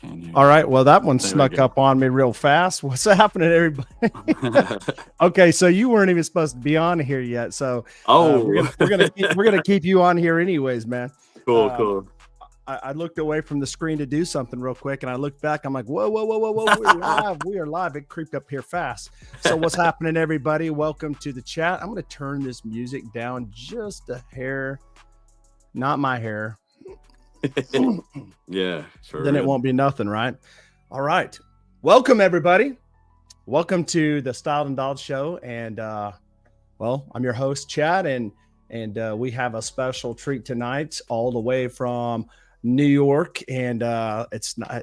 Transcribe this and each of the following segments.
can hear All you. right. Well, that one There we snuck go. up on me real fast. What's happening, everybody? Okay, so you weren't even supposed to be on here yet, so we're Oh, gonna we're gonna keep you on here anyways, man. cool, Um, cool. I looked away from the screen to do something real quick, and I looked back. I'm like, whoa, whoa, whoa, whoa, whoa! We're live. We are live. It creeped up here fast. So what's happening, everybody? Welcome to the chat. I'm gonna turn this music down just a hair, not my hair. Yeah, for Then it real. won't be nothing, right? All right. Welcome, everybody. Welcome to the Styled and Dolled Show. And well, I'm your host, Chad, and we have a special treat tonight, all the way from New York. And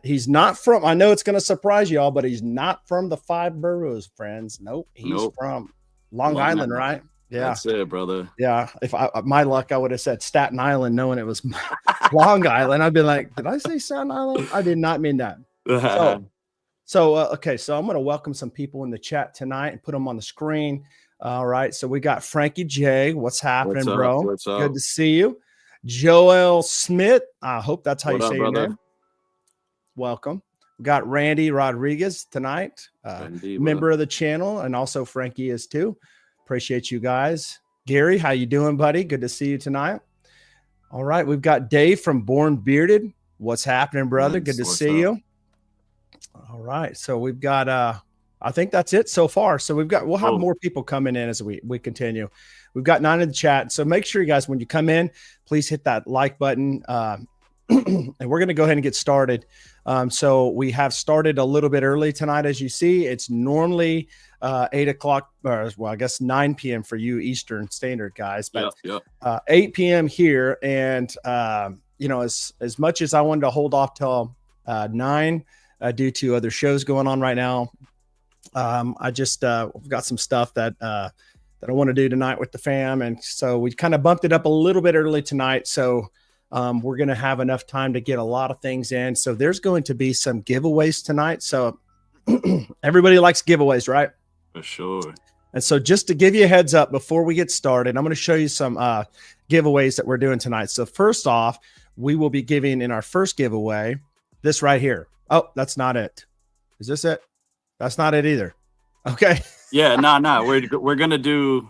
he's not from, I know it's going to surprise y'all, but he's not from the Five Boroughs, friends. Nope. He's Nope. from Long Island, right? Yeah. That's it, brother. Yeah. If my luck, I would have said Staten Island, knowing it was Long Island. I'd be like, did I say Staten Island? I did not mean that. Okay, so I'm going to welcome some people in the chat tonight and put them on the screen. All right, so we got Frankie J. What's happening, What's up? bro? What's up? Good to see you. Joel Smith. I hope that's how What you up, say your brother? name. Welcome. We got Randy Rodriguez tonight, Indeed, member brother. of the channel, and also Frankie is too. Appreciate you guys. Gary, how you doing, buddy? Good to see you tonight. All right, we've got Dave from Born Bearded. What's happening, brother? Nice. Good to What's see up? you. All right, so we've got I think that's it so far. So we'll have more people coming in as we continue. We've got 9 in the chat, so make sure you guys, when you come in, please hit that like button. And we're going to go ahead and get started. So we have started a little bit early tonight, as you see. It's normally 8 o'clock, or well, I guess 9 p.m. for you Eastern Standard guys, but 8 p.m. here. And you know, as much as I wanted to hold off till 9 due to other shows going on right now, I just got some stuff that I want to do tonight with the fam, and so we kind of bumped it up a little bit early tonight. So we're going to have enough time to get a lot of things in. So there's going to be some giveaways tonight. So everybody likes giveaways, right? For sure. And so just to give you a heads up before we get started, I'm going to show you some giveaways that we're doing tonight. So first off, we will be giving in our first giveaway this right here. Oh, that's not it. Is this it? That's not it either. Okay. Yeah, nah. We're gonna do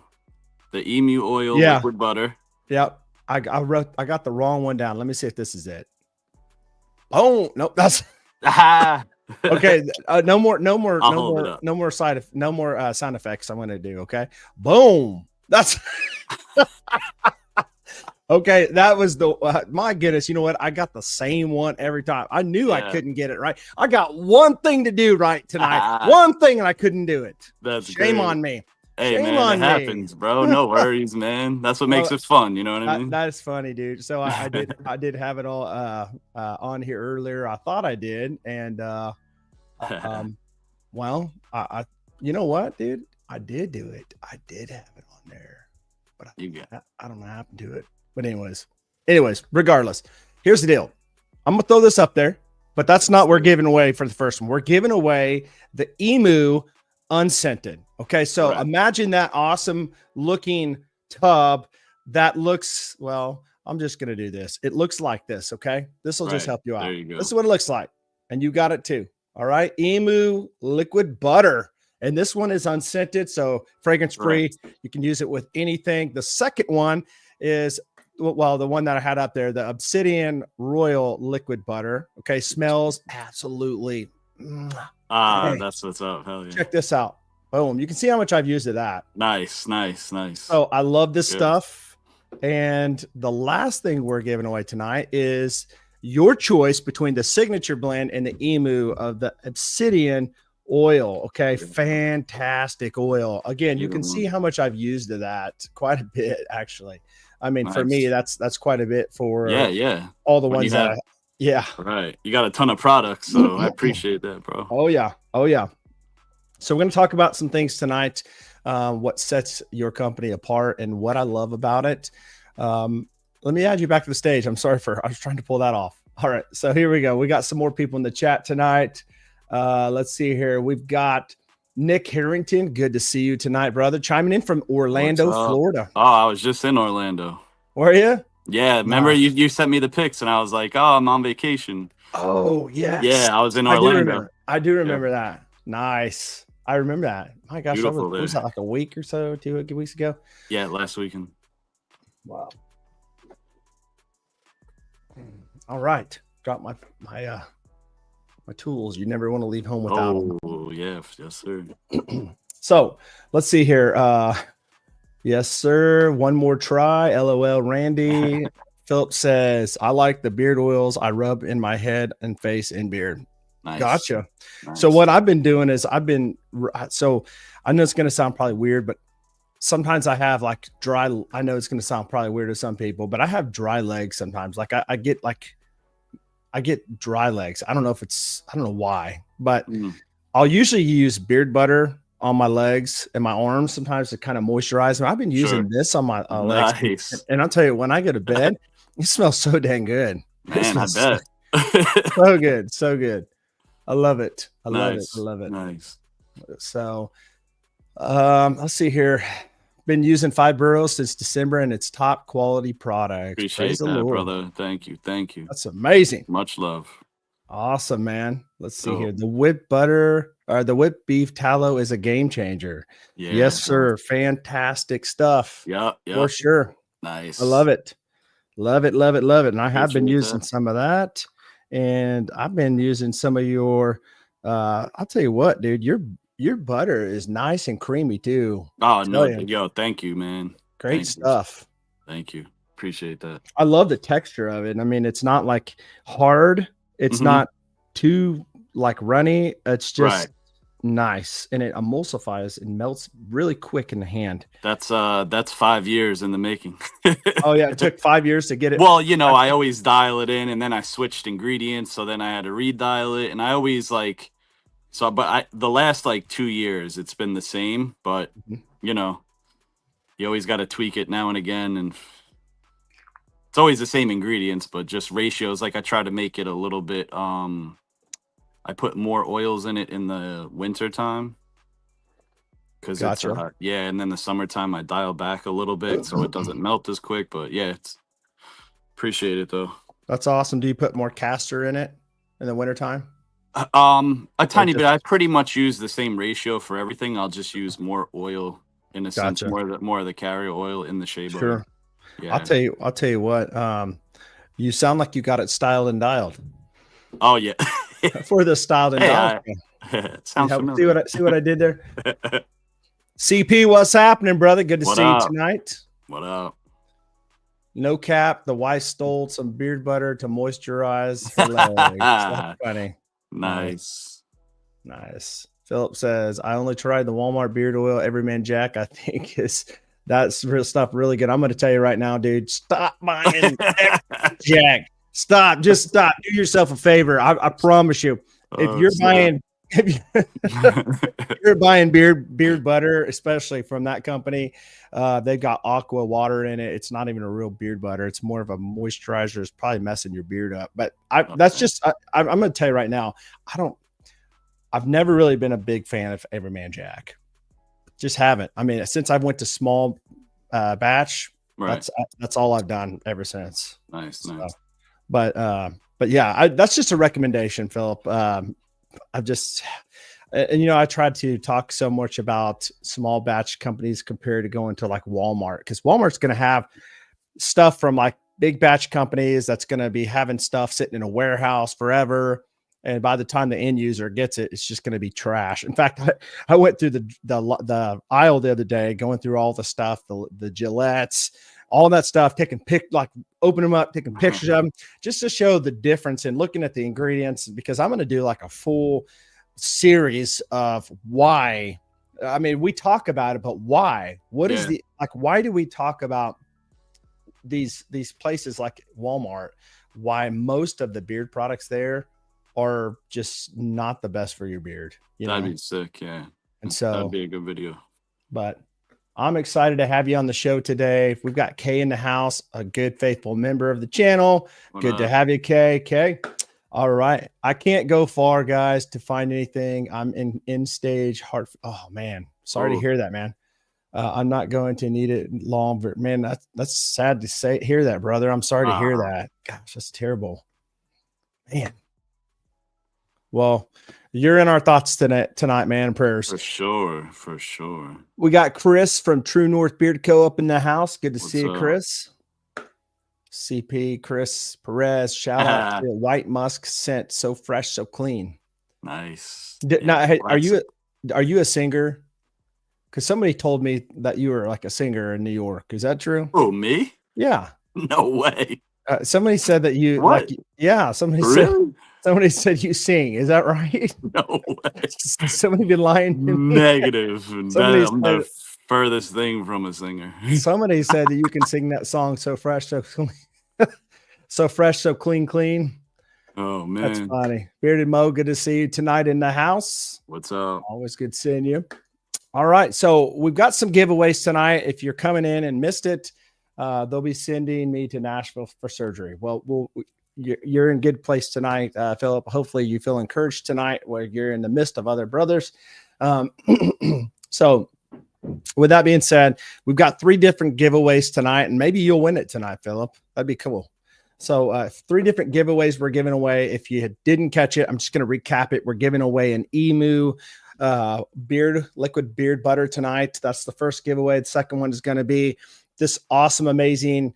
the emu oil liquid butter. Yep. I got the wrong one down. Let me see if this is it. Oh, nope. That's okay. No more sound effects I'm going to do. Okay. Boom. That's okay. That was the, my goodness. You know what? I got the same one every time. I knew I couldn't get it right. I got one thing to do right tonight. One thing, and I couldn't do it. That's shame great. on me. Hey, Shame man, on it me. happens, bro. No worries, man. That's what makes it fun. You know what I mean? That is funny, dude. So I did have it all on here earlier. I thought I did. And well, I you know what, dude? I did do it. I did have it on there. But I don't know how to do it. But anyways, regardless, here's the deal. I'm going to throw this up there, but that's not what we're giving away for the first one. We're giving away the Emu unscented. Okay, so imagine that awesome looking tub that looks, well, I'm just going to do this. It looks like this, okay? This will just help you out. There you go. This is what it looks like. And you got it too. All right, Emu liquid butter. And this one is unscented, so fragrance free. You can use it with anything. The second one is, well, the one that I had up there, the Obsidian Royal liquid butter. Okay, smells absolutely. That's what's up. Hell yeah. Check this out. Boom. You can see how much I've used of that. Nice. So I love this stuff. And the last thing we're giving away tonight is your choice between the signature blend and the Emu of the Obsidian oil. Okay, fantastic oil. Again, you can see how much I've used of that. Quite a bit, actually. I mean, for me, that's quite a bit for all the ones that right. You got a ton of products, so I appreciate that, bro. Oh yeah. So we're going to talk about some things tonight, what sets your company apart and what I love about it. Let me add you back to the stage. I was trying to pull that off. All right, so here we go. We got some more people in the chat tonight. Let's see here. We've got Nick Harrington. Good to see you tonight, brother. Chiming in from Orlando, Florida. Oh, I was just in Orlando. Were you? Yeah, remember you sent me the pics, and I was like, "Oh, I'm on vacation." Oh yes, yeah, I was in I do Orlando. remember. I do remember that. Nice. I remember that. My gosh, Beautiful was that like a week or so, 2 weeks ago? Yeah, last weekend. Wow. All right, got my tools. You never want to leave home without them. Oh yeah, yes sir. So let's see here. Yes, sir. One more try. LOL, Randy. Philip says, I like the beard oils I rub in my head and face and beard. Nice. Gotcha. Nice. So what I've been doing is so I know it's going to sound probably weird, but sometimes I have like dry, I know it's going to sound probably weird to some people, but I have dry legs sometimes. Like I get dry legs. I don't know why, but I'll usually use beard butter on my legs and my arms sometimes to kind of moisturize them. I've been using this on my legs. And I'll tell you, when I go to bed, it smells so dang good. Man, I bet. So good. So good. I love it. I love it. Nice. So let's see here. Been using Five Boroughs since December, and it's top quality product. Appreciate that, brother. Thank you. That's amazing. Much love. Awesome, man. Let's see here. The whipped butter or the whipped beef tallow is a game changer. Yeah, yes, sir. Fantastic stuff. Yeah, for sure. Nice. I love it. Love it. And I have been using some of that, and I've been using some of your. I'll tell you what, dude. Your butter is nice and creamy too. Oh no, yo, thank you, man. Great stuff. Thank you. Appreciate that. I love the texture of it. I mean, it's not like hard. It's not too like runny. It's just nice, and it emulsifies and melts really quick in the hand. That's 5 years in the making. Oh yeah, it took 5 years to get it. Well, you know, I always dial it in, and then I switched ingredients, so then I had to redial it, and I always the last like 2 years it's been the same, but you know, you always got to tweak it now and again, and it's always the same ingredients, but just ratios. Like I try to make it a little bit. I put more oils in it in the winter time because it's and then the summertime I dial back a little bit so it doesn't melt as quick. But yeah, it's appreciate it though. That's awesome. Do you put more castor in it in the wintertime? A tiny bit. I pretty much use the same ratio for everything. I'll just use more oil in a sense, more of the carrier oil in the shea butter. Sure. Yeah. I'll tell you what. You sound like you got it styled and dialed. Oh yeah. For the styled and dialed. Sounds familiar. See what I did there? CP, what's happening, brother? Good to see you tonight. What up? No cap. The wife stole some beard butter to moisturize her legs. That's funny. Nice. Philip says, I only tried the Walmart beard oil. Everyman Jack, I think that's real stuff. Really good. I'm going to tell you right now, dude, stop buying Jack. Stop. Just stop. Do yourself a favor. I promise you. If you're buying beard butter, especially from that company, they've got aqua water in it. It's not even a real beard butter. It's more of a moisturizer. It's probably messing your beard up. But I'm going to tell you right now, I've never really been a big fan of Everyman Jack. Just haven't. I mean, since I went to small batch, that's all I've done ever since. Nice. But yeah, that's just a recommendation, Philip. I tried to talk so much about small batch companies compared to going to like Walmart, because Walmart's going to have stuff from like big batch companies that's going to be having stuff sitting in a warehouse forever. And by the time the end user gets it, it's just going to be trash. In fact, I went through the aisle the other day, going through all the stuff, the Gillettes, all that stuff, open them up, taking pictures of them, just to show the difference in looking at the ingredients, because I'm going to do like a full series of why. I mean, we talk about it, but why? Why do we talk about these places like Walmart? Why most of the beard products there are just not the best for your beard? That'd be sick, yeah. And so that'd be a good video. But I'm excited to have you on the show today. We've got Kay in the house, a good, faithful member of the channel. Good to have you, Kay. Kay. All right. I can't go far, guys, to find anything. I'm in stage heart. Oh, man. Sorry to hear that, man. I'm not going to need it long. Man, that's sad to hear that, brother. I'm sorry to hear Ah, that. Gosh, that's terrible, man. Well, you're in our thoughts tonight, man. Prayers. for sure, for sure. We got Chris from True North Beard Co. up in the house. Good to see What's you, up? Chris. CP Chris Perez. Shout out to White Musk scent, so fresh, so clean. Nice. Yeah, Now, hey, classic. are you a singer? Because somebody told me that you were like a singer in New York. Is that true? Oh, me? Yeah. No way. Somebody said that you like. What? Yeah. Really? Somebody said you sing. Is that right? No way. Somebody been lying to me. Negative. Somebody I'm said the furthest thing from a singer. somebody said that you can sing that song so fresh, so clean, so fresh, so clean, clean. Oh That's man. funny. Bearded Mo, good to see you tonight in the house. What's up? Always good seeing you. All right. So we've got some giveaways tonight. If you're coming in and missed it, they'll be sending me to Nashville for surgery. You're in good place tonight, Philip. Hopefully you feel encouraged tonight where you're in the midst of other brothers. So with that being said, we've got 3 different giveaways tonight, and maybe you'll win it tonight, Philip. That'd be cool. So 3 different giveaways we're giving away. If you didn't catch it, I'm just going to recap it. We're giving away an Emu liquid beard butter tonight. That's the first giveaway. The second one is going to be this awesome, amazing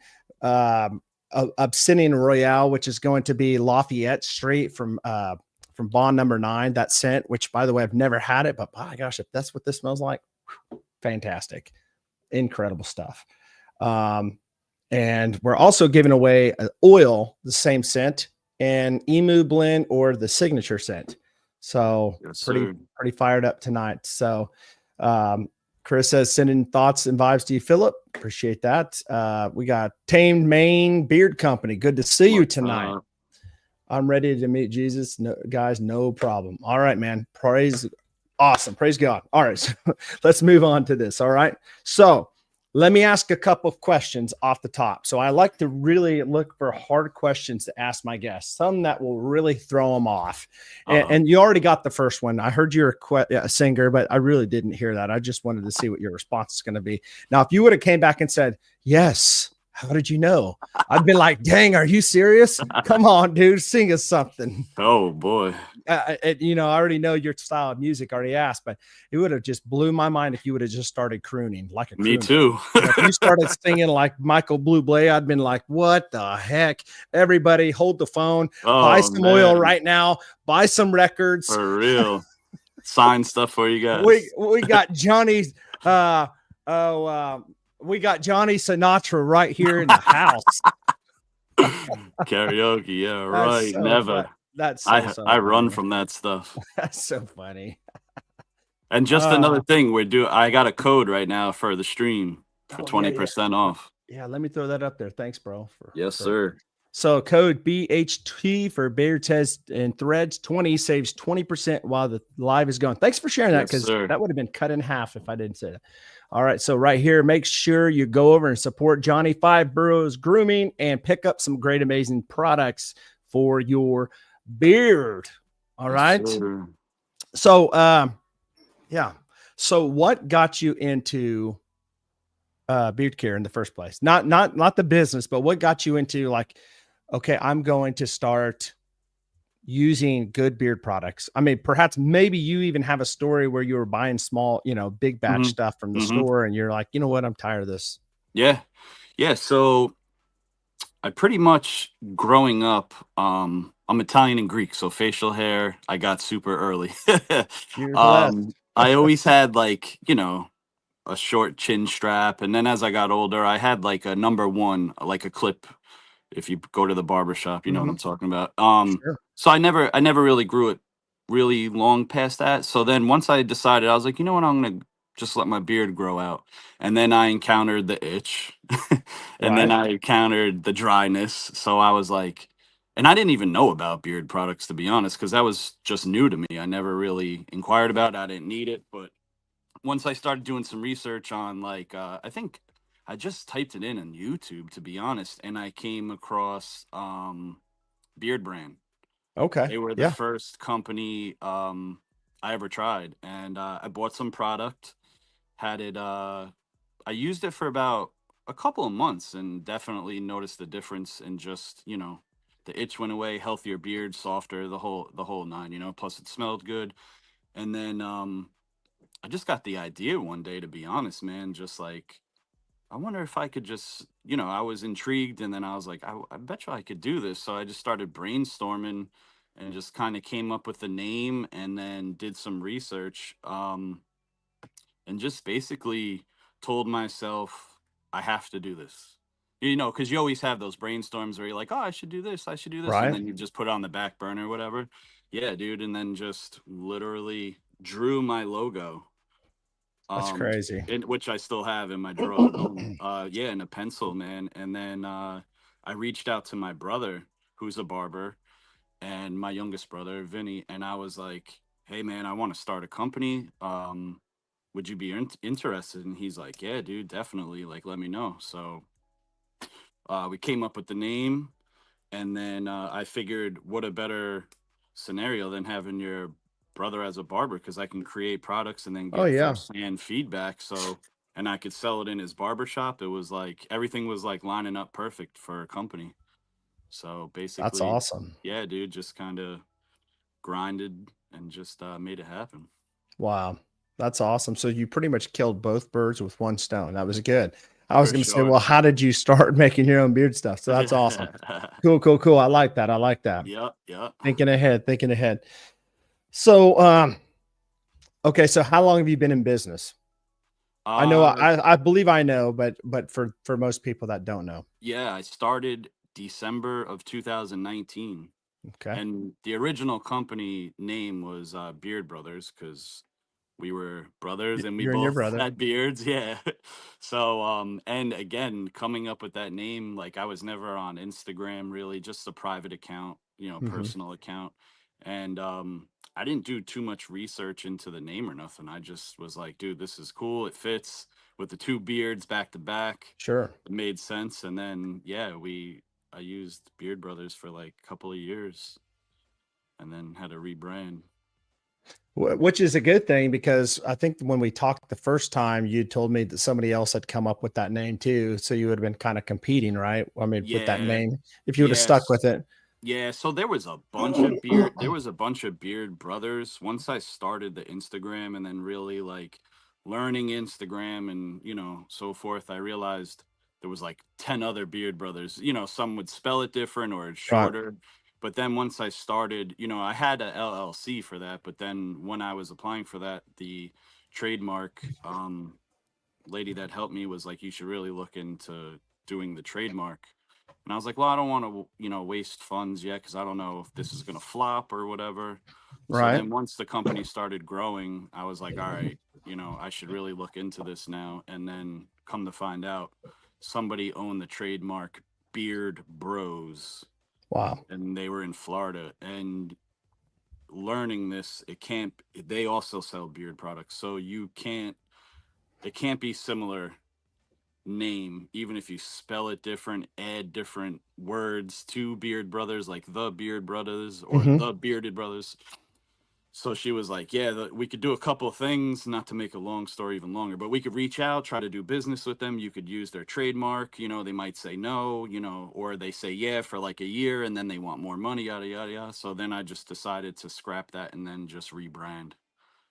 Obsidian Royale, which is going to be Lafayette Street from Bond number 9. That scent, which by the way, I've never had it, but my gosh, if that's what this smells like, fantastic, incredible stuff. And we're also giving away an oil, the same scent, and Emu blend or the signature scent. So Yes, pretty fired up tonight. So Chris says sending thoughts and vibes to you, Philip. Appreciate that. We got Tamed Maine Beard Company. Good to see you tonight. I'm ready to meet Jesus. No, guys, no problem. All right, man. Awesome. Praise God. All right. So let's move on to this. All right. So let me ask a couple of questions off the top. So I like to really look for hard questions to ask my guests, some that will really throw them off. And you already got the first one. I heard you're a singer, but I really didn't hear that. I just wanted to see what your response is going to be. Now, if you would have came back and said, yes, how did you know? I'd been like, dang, are you serious? Come on, dude, sing us something. Oh boy. I already know your style of music, already asked, but it would have just blew my mind if you would have just started crooning like a crooner. Me too. If you started singing like Michael Bublé, I'd been like, what the heck? Everybody hold the phone, buy some oil right now, buy some records. For real. Sign stuff for you guys. We got Johnny's we got Johnny Sinatra right here in the house. Karaoke, yeah, right. So never. fun. That's I run from that stuff. That's so funny. And just another thing, I got a code right now for the stream for 20% off. Yeah, let me throw that up there. Thanks, bro. Yes, sir. So code BHT for Beard Test and Threads 20 saves 20% while the live is going. Thanks for sharing that, because that would have been cut in half if I didn't say that. All right, so right here, make sure you go over and support Johnny Five Boroughs Grooming and pick up some great, amazing products for your beard. All right. Sure. So, yeah. So what got you into beard care in the first place? Not the business, but what got you into like, okay, I'm going to start using good beard products. I mean, maybe you even have a story where you were buying small, big batch stuff from the store and you're like, you know what? I'm tired of this. Yeah. Yeah. So I pretty much growing up, I'm Italian and Greek, so facial hair, I got super early. I always had like, a short chin strap. And then as I got older, I had like a number 1, like a clip. If you go to the barbershop, you know what I'm talking about. Sure. So I never really grew it really long past that. So then once I decided, I was like, you know what, I'm gonna just let my beard grow out. And then I encountered the itch, and then I encountered the dryness. So I was like, and I didn't even know about beard products, to be honest, because that was just new to me. I never really inquired about it. I didn't need it, but once I started doing some research on like, I think I just typed it in on YouTube, to be honest, and I came across Beard Brand. Okay. They were the first company I ever tried, and I bought some product, had it I used it for about a couple of months and definitely noticed the difference in just, the itch went away, healthier beard, softer, the whole nine, plus it smelled good. And then I just got the idea one day, to be honest, man, just like I wonder if I could just, I was intrigued and then I was like, I bet you I could do this. So I just started brainstorming and just kind of came up with the name and then did some research. And just basically told myself I have to do this. Because you always have those brainstorms where you're like, oh, I should do this, I should do this, and Right. then you just put it on the back burner or whatever. Yeah, dude, and then just literally drew my logo, That's um, crazy. which I still have in my drawer at home. Yeah, in a pencil, man. And then I reached out to my brother, who's a barber, and my youngest brother, Vinny, and I was like, hey, man, I want to start a company. Would you be interested? And he's like, yeah, dude, definitely. Like, let me know. So we came up with the name, and then I figured, what a better scenario than having your brother as a barber, because I can create products and then Oh get yeah, firsthand feedback. So, and I could sell it in his barber shop. It was like everything was like lining up perfect for a company. So that's basically, awesome. yeah, dude, just kind of grinded and just made it happen. Wow. That's awesome. So you pretty much killed both birds with one stone. That was good. I was For going to say, sure. well, how did you start making your own beard stuff? So that's awesome. Cool, cool, cool. I like that. I like that. Yep, yep. Thinking ahead, thinking ahead. So, okay. So how long have you been in business? I know, Uh, I believe I know, but for most people that don't know. yeah, I started December of 2019, Okay. and the original company name was Beard Brothers, because we were brothers and we You and your both brother. had beards. Yeah. So, and again, coming up with that name, like I was never on Instagram really, just a private account, Hmm. personal account. And I didn't do too much research into the name or nothing. I just was like, dude, this is cool. It fits with the two beards back to back. Sure. It made sense. And then, yeah, I used Beard Brothers for like a couple of years and then had to rebrand. Which is a good thing because I think when we talked the first time, you told me that somebody else had come up with that name too. So you would have been kind of competing, right? I mean, with that Yeah. name, if you would have stuck Yes. with it. Yeah, so there was a bunch of beard brothers once I started the Instagram and then really like learning Instagram and, so forth. I realized there was like 10 other beard brothers. Some would spell it different or it's Right. shorter. But then once I started, I had a LLC for that, but then when I was applying for that, the trademark lady that helped me was like, you should really look into doing the trademark. And I was like, well, I don't want to, waste funds yet because I don't know if this is going to flop or whatever. So Right. then once the company started growing, I was like, all right, I should really look into this now. And then come to find out, somebody owned the trademark Beard Bros, Wow. and they were in Florida. And learning this, they also sell beard products. So it can't be similar name, even if you spell it different, add different words to Beard Brothers, like the Beard Brothers or Hmm. the Bearded Brothers. So she was like, yeah, we could do a couple of things, not to make a long story even longer, but we could reach out, try to do business with them. You could use their trademark. They might say no, or they say yeah for like a year and then they want more money, yada, yada, yada. So then I just decided to scrap that and then just rebrand.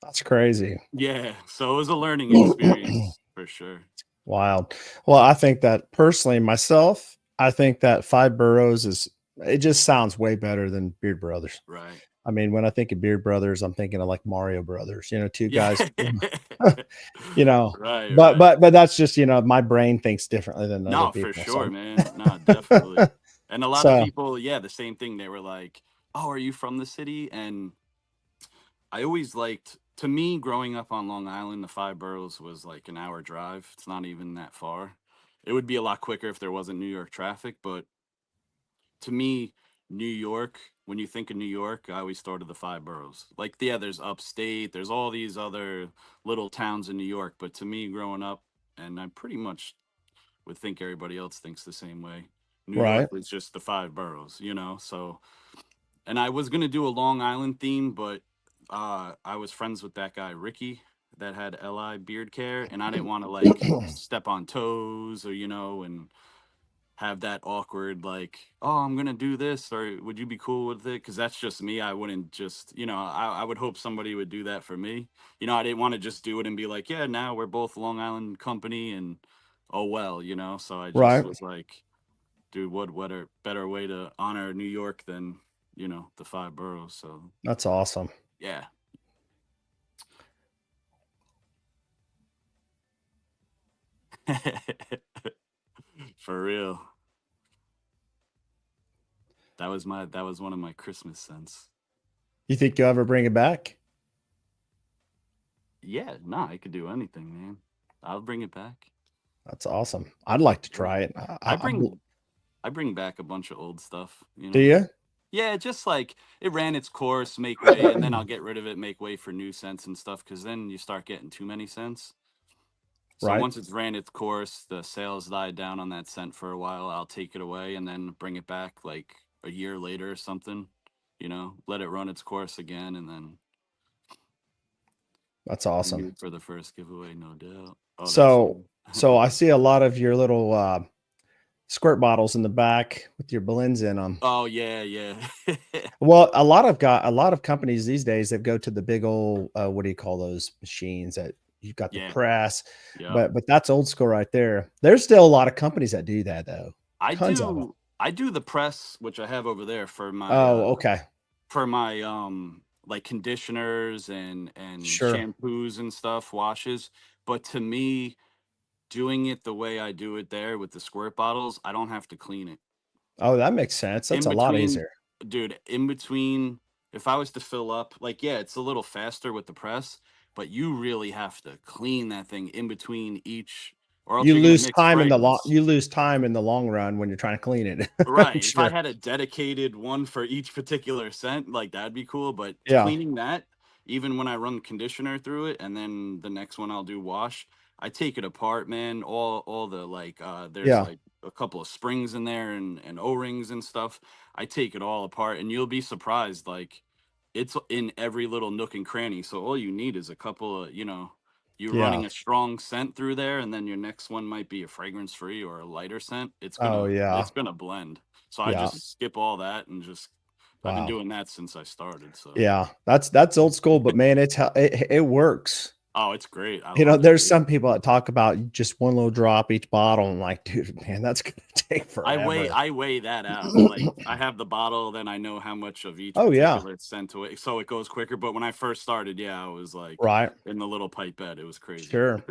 That's crazy. Yeah. So it was a learning experience for sure. Wild. Well, I think that personally, myself, I think that Five Boroughs is, it just sounds way better than Beard Brothers. Right. I mean, when I think of Beard Brothers, I'm thinking of like Mario Brothers, two Yeah. guys, you know, Right, but, right. but, but that's just, my brain thinks differently than other No, for people. sure, So, man. No, definitely. And a lot of so people, yeah, the same thing. They were like, "Oh, are you from the city?" And I always liked, to me, growing up on Long Island, the Five Boroughs was like an hour drive. It's not even that far. It would be a lot quicker if there wasn't New York traffic, but to me, New York, when you think of New York, I always thought of the Five Boroughs. Like, yeah, there's upstate, there's all these other little towns in New York, but to me, growing up, and I pretty much would think everybody else thinks the same way. New York right. was just the five boroughs, So, and I was gonna do a Long Island theme, but I was friends with that guy Ricky, that had Li beard care, and I didn't want to like step on toes or and have that awkward like, oh, I'm gonna do this, or would you be cool with it? Because that's just me. I wouldn't just, I would hope somebody would do that for me. I didn't want to just do it and be like, yeah, now we're both Long Island company, and oh well, So I just Right. was like, dude, what a better way to honor New York than the five boroughs? So That's awesome. yeah. For real. That was one of my Christmas scents. You think you'll ever bring it back? Yeah, nah, I could do anything, man. I'll bring it back. That's awesome. I'd like to Yeah. try it. I bring I bring back a bunch of old stuff, Do you? Yeah, just like it ran its course, make way, and then I'll get rid of it, make way for new scents and stuff, because then you start getting too many scents. So Right. once it's ran its course, the sales died down on that scent for a while. I'll take it away and then bring it back like a year later or something. Let it run its course again, and then That's awesome. you for the first giveaway, no doubt. Oh, that's So, you. so I see a lot of your little squirt bottles in the back with your blends in them. Oh yeah, yeah. Well, a lot of companies these days that go to the big old what do you call those machines that you've got the Yeah. press, Yeah. but that's old school right there. There's still a lot of companies that do that though. I Tons of them. do I do the press, which I have over there Oh, okay. for my like conditioners and Sure. shampoos and stuff, washes. But to me, doing it the way I do it there with the squirt bottles, I don't have to clean it. Oh, that makes sense. That's In a lot between, easier. dude, in between, if I was to fill up, like, yeah, it's a little faster with the press, but you really have to clean that thing in between each, or else You you're gonna lose mix time in the fragrance. long run when you're trying to clean it. I'm Right. If I sure. had a dedicated one for each particular scent, like that'd be cool. But Yeah. cleaning that, even when I run conditioner through it, and then the next one I'll do wash, I take it apart, man. All the like there's Yeah. like a couple of springs in there and O-rings and stuff. I take it all apart, and you'll be surprised. Like it's in every little nook and cranny. So all you need is a couple of, you Yeah. running a strong scent through there, and then your next one might be a fragrance free or a lighter scent. it's Oh, gonna yeah. it's gonna blend. So I Yeah. just skip all that and just I've been Wow. doing that since I started. So Yeah. That's old school, but man, it works. oh, it's great. I You know, love it, there's dude. some people that talk about just one little drop each bottle. And like, dude, man, that's gonna take I weigh forever. I weigh that out. Like I have the bottle, then I know how much of each Oh yeah, particular scent to it, so it goes quicker. But when I first started, yeah, I was like right. in the little pipette. It was crazy. Sure.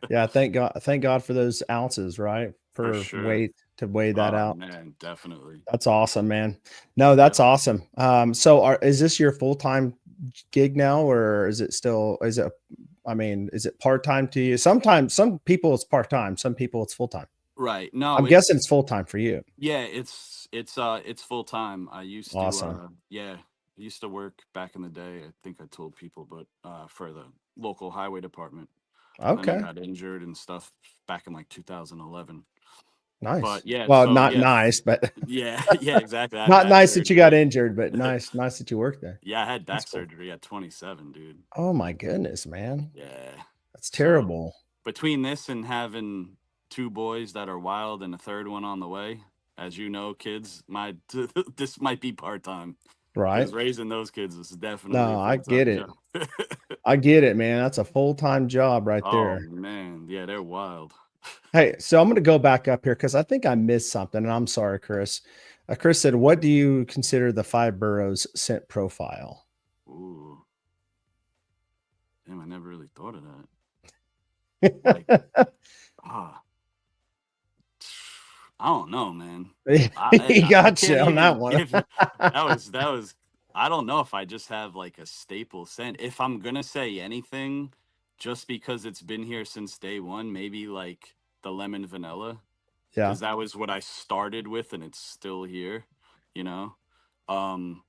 Yeah, thank God for those ounces, right? For For sure. weight to weigh that Oh out. man, definitely. That's awesome, man. No, Yep. that's awesome. So is this your full-time gig now, or is it still, is it, I mean, is it part-time to you? Sometimes some people it's part-time, some people it's full-time. Right. No, I'm guessing it's full-time for you. yeah, it's full time. I used to Awesome. yeah, I used to work back in the day. I think I told people, but for the local highway department. Then I Okay. got injured and stuff back in like 2011. Nice. But yeah, Well, so not yeah, nice, but yeah, yeah, exactly. I had not back nice that you got surgery. injured, but nice that you worked there. Yeah, I had That's back cool. surgery at 27, dude. Oh my goodness, man. Yeah. That's So terrible. between this and having two boys that are wild and a third one on the way, as you know, kids, my this might be part time Right? because raising those kids is definitely a No, I full time get it. job. I get it, man. That's a full-time job right Oh there. man, yeah, they're wild. Hey, so I'm going to go back up here because I think I missed something, and I'm sorry, Chris. Chris said, "What do you consider the Five Boroughs scent profile?" Ooh, damn, I never really thought of that. Like, ah, I don't know, man. He I got you can't on that even one. give. That was. I don't know if I just have like a staple scent. If I'm gonna say anything, just because it's been here since day one, maybe like the lemon vanilla, Yeah, because that was what I started with, and it's still here. You know. Um.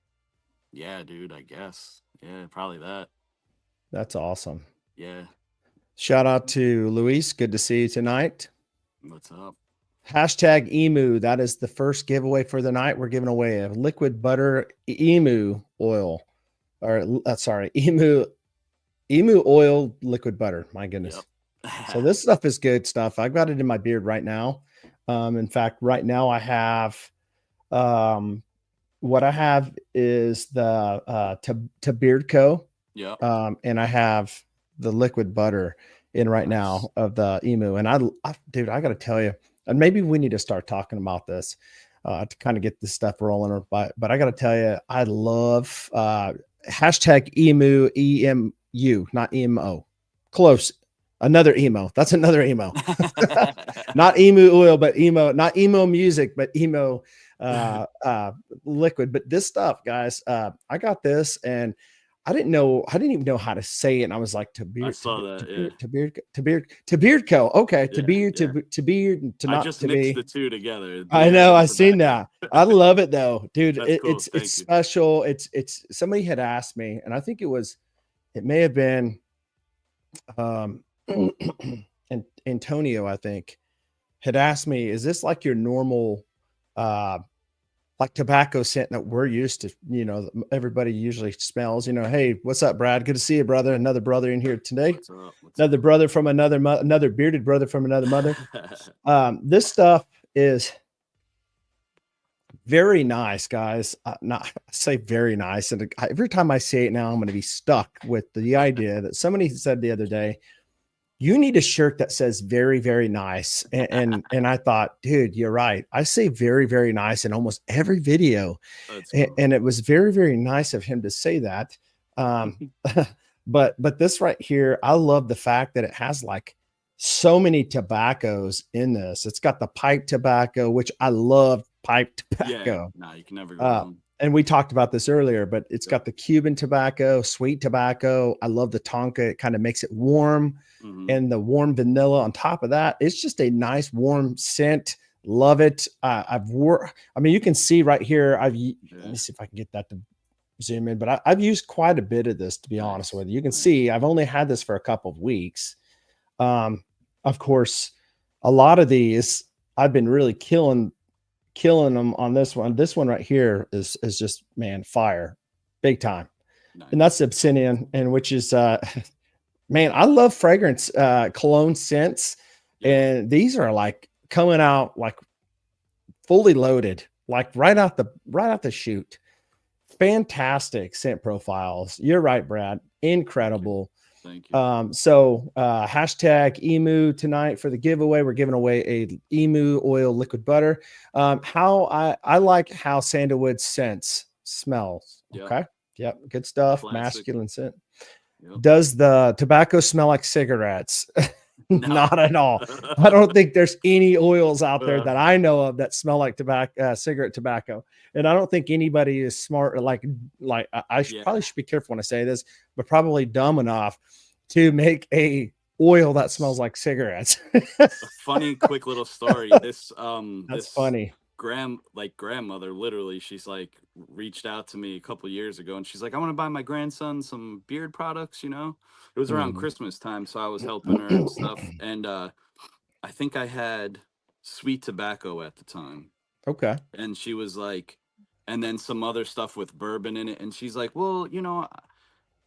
Yeah, dude. I guess. Yeah, probably that. that's awesome. Yeah. Shout out to Luis. Good to see you tonight. What's up? Hashtag emu. That is the first giveaway for the night. We're giving away a liquid butter emu oil, or sorry, emu Emu oil liquid butter. My goodness. Yep. So this stuff is good stuff. I've got it in my beard right now. In fact, right now I have what I have is the to Beard Co. Yep. And I have the liquid butter in right Nice. now of the Emu. And dude, I got to tell you, and maybe we need to start talking about this to kind of get this stuff rolling. But I got to tell you, I love hashtag Emu, EMU, not EMO. Close. Another emo. That's another emo. Not emu oil, but emo. Not emo music, but emo liquid. But this stuff, guys, I got this, and I didn't even know how to say it. And I was like, to I beard, saw that. Yeah. to beard co. Okay, Yeah. to beard, Yeah. to beard, to I not just to mixed be. the two together. I Beard know. and I seen tobacco. that. I love it though, dude. That's cool. It's Thank you. special. It's somebody had asked me, and I think it may have been and Antonio, I think, had asked me, is this like your normal like tobacco scent that we're used to, everybody usually smells, hey, what's up, Brad? Good to see you, brother. Another brother in here today. What's up? Another brother from another bearded brother from another mother. This stuff is very nice, guys. Not I say very nice. And every time I say it now, I'm going to be stuck with the idea that somebody said the other day, you need a shirt that says very, very nice. And I thought, dude, you're right. I say very, very nice in almost every video. Cool. And it was very, very nice of him to say that. But this right here, I love the fact that it has like so many tobaccos in this. It's got the pipe tobacco, which I love pipe tobacco. Yeah, no, you can never go wrong. And we talked about this earlier, but it's got the Cuban tobacco, sweet tobacco. I love the Tonka. It kind of makes it warm. And the warm vanilla on top of that. It's just a nice warm scent. Love it. I mean, you can see right here. Let me see if I can get that to zoom in, but I've used quite a bit of this, to be honest with you. You can see I've only had this for a couple of weeks. Of course, a lot of these I've been really killing them on this one. This one right here is just, man, fire, big time. Nice. And that's Obsidian, and which is man, I love fragrance cologne scents. And these are like coming out like fully loaded, like right out the chute. Fantastic scent profiles. You're right, Brad. Incredible. Thank you. So hashtag Emu tonight for the giveaway. We're giving away a Emu oil liquid butter. How I like how sandalwood scents smells. Okay. Yep. Good stuff. Classic. Masculine scent. Yep. Does the tobacco smell like cigarettes? No. Not at all. I don't think there's any oils out there that I know of that smell like cigarette tobacco. And I don't think anybody is smart. Like I probably should be careful when I say this, but probably dumb enough to make a oil that smells like cigarettes. A funny, quick little story. That's funny. Grandmother, literally, she's like reached out to me a couple years ago, and she's like, I want to buy my grandson some beard products. It was around Christmas time, so I was helping her and stuff. And I think I had sweet tobacco at the time. Okay. And she was like, and then some other stuff with bourbon in it, and she's like, well,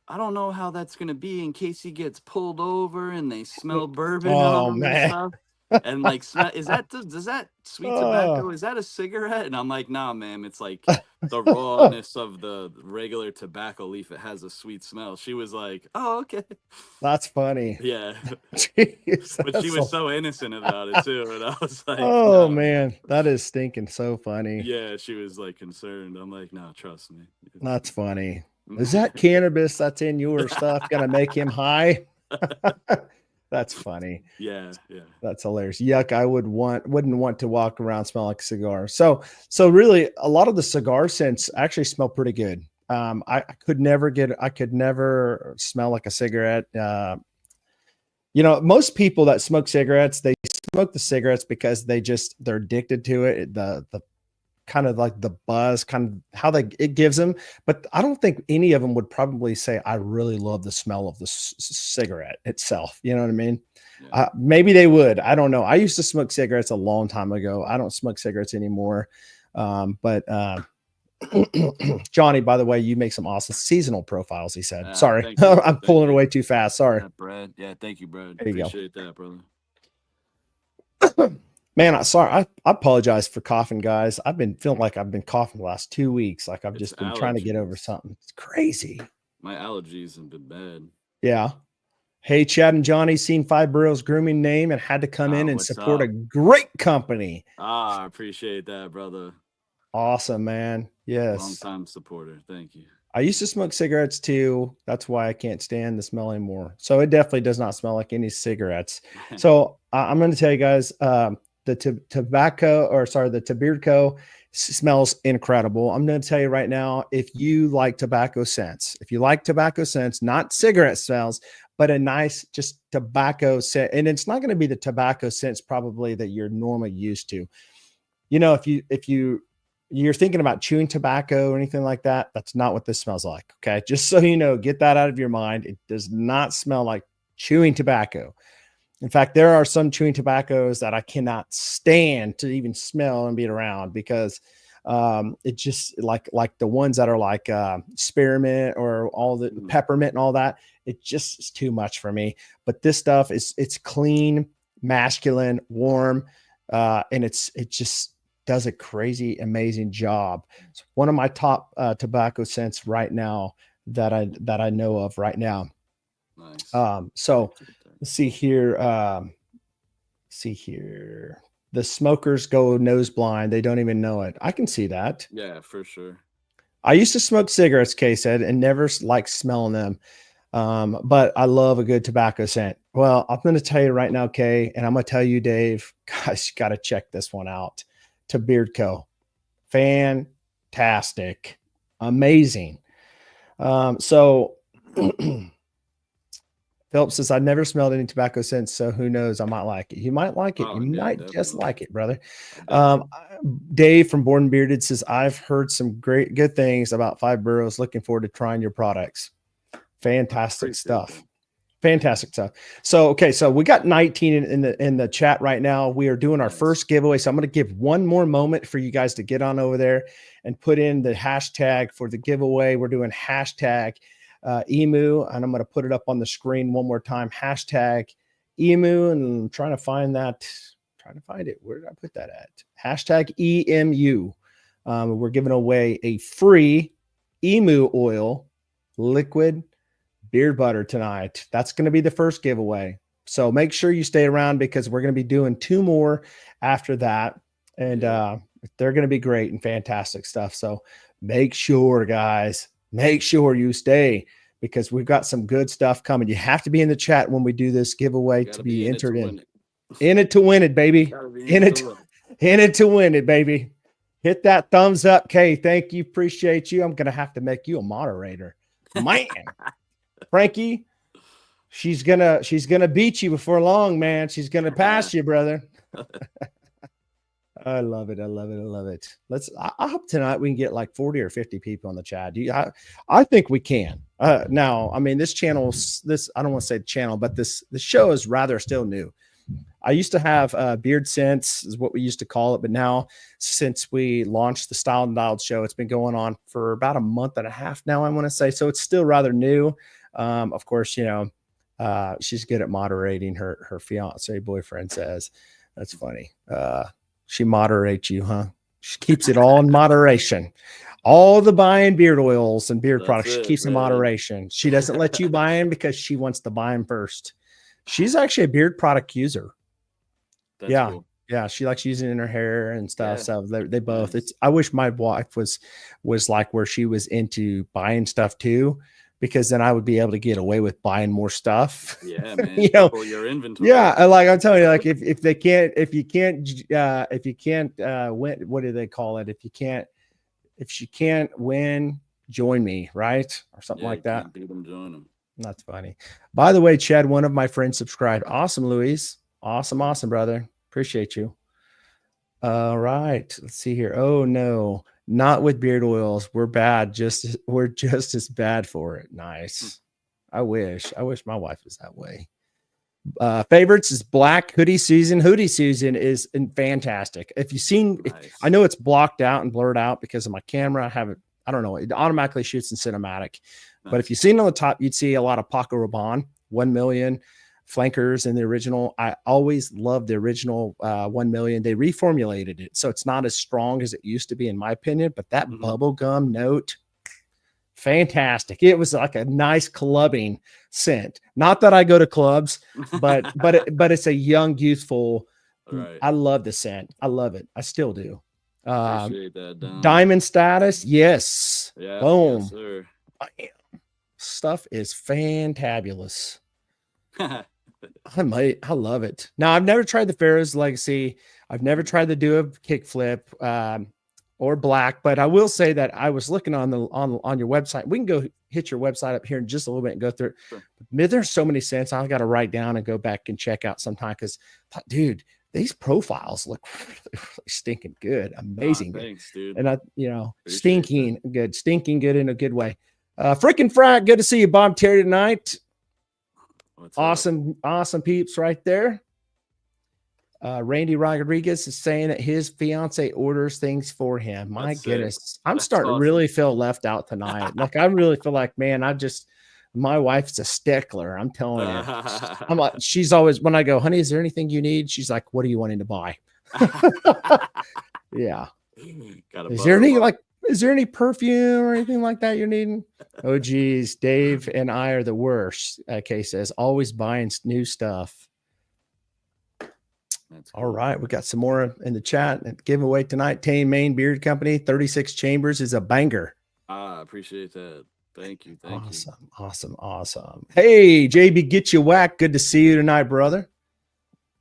I don't know how that's gonna be in case he gets pulled over and they smell bourbon on him and stuff. And like, does that sweet tobacco, is that a cigarette? And I'm like, nah, ma'am, it's like the rawness of the regular tobacco leaf. It has a sweet smell. She was like, oh, okay. That's funny. Yeah. Jeez, but she was so innocent about it too. And I was like, oh, no. Man, that is stinking so funny. Yeah, she was like concerned. I'm like, no, trust me. That's funny. Is that cannabis that's in your stuff gonna make him high? That's funny. Yeah. That's hilarious. Yuck! I wouldn't want to walk around smelling like a cigar. So really, a lot of the cigar scents actually smell pretty good. I could never smell like a cigarette. Most people that smoke cigarettes, they smoke the cigarettes because they're addicted to it. The kind of like the buzz, kind of how it gives them. But I don't think any of them would probably say, I really love the smell of the cigarette itself. You know what I mean? Yeah. Maybe they would. I don't know. I used to smoke cigarettes a long time ago. I don't smoke cigarettes anymore. But Johnny, by the way, you make some awesome seasonal profiles. He said, "Sorry, I'm pulling it away too fast. Sorry." Yeah, Brad. Yeah, thank you, Brad. There you Appreciate that, brother. Man, I apologize for coughing, guys. I've been feeling like I've been coughing the last 2 weeks. Like I've just been trying to get over something. It's crazy. My allergies have been bad. Yeah. Hey, Chad and Johnny, seen Five Boroughs Grooming name and had to come in and support a great company. I appreciate that, brother. Awesome, man. Yes. Long time supporter. Thank you. I used to smoke cigarettes too. That's why I can't stand the smell anymore. So it definitely does not smell like any cigarettes. So I'm going to tell you guys, the Tabirco smells incredible. I'm going to tell you right now, if you like tobacco scents, not cigarette smells, but a nice just tobacco scent, and it's not going to be the tobacco scents probably that you're normally used to. You know, if you're thinking about chewing tobacco or anything like that, that's not what this smells like. Okay. Just so you know, get that out of your mind. It does not smell like chewing tobacco. In fact, there are some chewing tobaccos that I cannot stand to even smell and be around because it just like the ones that are like spearmint or all the peppermint and all that. It just is too much for me. But this stuff it's clean, masculine, warm, and it just does a crazy, amazing job. It's one of my top tobacco scents right now that I know of right now. Nice. So let's see here. The smokers go nose blind. They don't even know it. I can see that. Yeah, for sure. I used to smoke cigarettes, Kay said, and never liked smelling them. But I love a good tobacco scent. Well, I'm going to tell you right now, Kay, and I'm going to tell you, Dave, guys, you got to check this one out. To Beardco. Fantastic. Amazing. So Philip says, I've never smelled any tobacco scents, so who knows? I might like it. You might like it. You might definitely. Just like it, brother. Dave from Born Bearded says, I've heard some good things about Five Boroughs. Looking forward to trying your products. Fantastic stuff. Fantastic stuff. So, okay. So we got 19 in the chat right now. We are doing our first giveaway. So I'm going to give one more moment for you guys to get on over there and put in the hashtag for the giveaway. We're doing hashtag emu, and I'm going to put it up on the screen one more time. Hashtag emu, and I'm trying to find that. Trying to find it. Where did I put that at? Hashtag EMU. We're giving away a free emu oil liquid beard butter tonight. That's going to be the first giveaway. So make sure you stay around because we're going to be doing 2 more after that. And they're going to be great and fantastic stuff. So make sure, guys, make sure you stay because we've got some good stuff coming. You have to be in the chat when we do this giveaway to be entered in. In it to win it, baby. In it to win it, baby. Hit that thumbs up, Kay. Thank you. Appreciate you. I'm going to have to make you a moderator. Man. Frankie, she's gonna beat you before long, man. She's gonna pass you, brother. I love it. I love it. I love it. I hope tonight we can get like 40 or 50 people on the chat. I think we can. Now, I mean, I don't want to say the channel, but the show is rather still new. I used to have Beard Sense is what we used to call it. But now since we launched the Style and Dialed show, it's been going on for about a month and a half now, I want to say. So it's still rather new. Of course, she's good at moderating. Her fiance boyfriend says that's funny. She moderates you, huh? She keeps it all in moderation. All the buying beard oils and beard products, she keeps in moderation. She doesn't let you buy them because she wants to buy them first. She's actually a beard product user. That's cool. Yeah, she likes using it in her hair and stuff. So they both. Nice. I wish my wife was like where she was into buying stuff too, because then I would be able to get away with buying more stuff. Yeah, man. Your inventory. Yeah, like I'm telling you, like if you can't win, what do they call it? If she can't win, join me, right? Or something like that. Beat them, join them. That's funny. By the way, Chad, one of my friends subscribed. Awesome, Luis. Awesome, brother. Appreciate you. All right. Let's see here. Oh no, not with beard oils. We're bad. We're just as bad for it. Nice. I wish my wife was that way. Favorites is black hoodie season. Hoodie season is fantastic. If you've seen, I know it's blocked out and blurred out because of my camera. I don't know. It automatically shoots in cinematic. Nice. But if you've seen on the top, you'd see a lot of Paco Rabanne, 1 million flankers in the original. I always loved the original 1 million. They reformulated it, so it's not as strong as it used to be, in my opinion. But that bubblegum note, fantastic. It was like a nice clubbing scent. Not that I go to clubs, but it's a young, youthful. Right. I love the scent. I love it. I still do. Appreciate that, Diamond status, yes. Yeah. Boom. Yes, sir. Stuff is fantabulous. I love it. Now, I've never tried the Pharaoh's Legacy. I've never tried the Duo kickflip or black, but I will say that I was looking on your website. We can go hit your website up here in just a little bit and go through it. Sure. There's so many scents I've got to write down and go back and check out sometime because, dude, these profiles look really stinking good, amazing. Thanks, dude. And stinking good in a good way. Freaking Frack, good to see you, Bob Terry, tonight. Awesome peeps right there. Randy Rodriguez is saying that his fiance orders things for him. My goodness, I'm starting to really feel left out tonight. Like I really feel like, man, my wife's a stickler. I'm telling you. I'm like, she's always, when I go, honey, is there anything you need? She's like, what are you wanting to buy? Yeah. Is there any perfume or anything like that you're needing? Oh, geez. Dave and I are the worst. Kay says, always buying new stuff. That's cool. All right. We got some more in the chat. Giveaway tonight. Tame Maine Beard Company, 36 chambers is a banger. I appreciate that. Thank you. Awesome. Hey, JB, get you whack. Good to see you tonight, brother.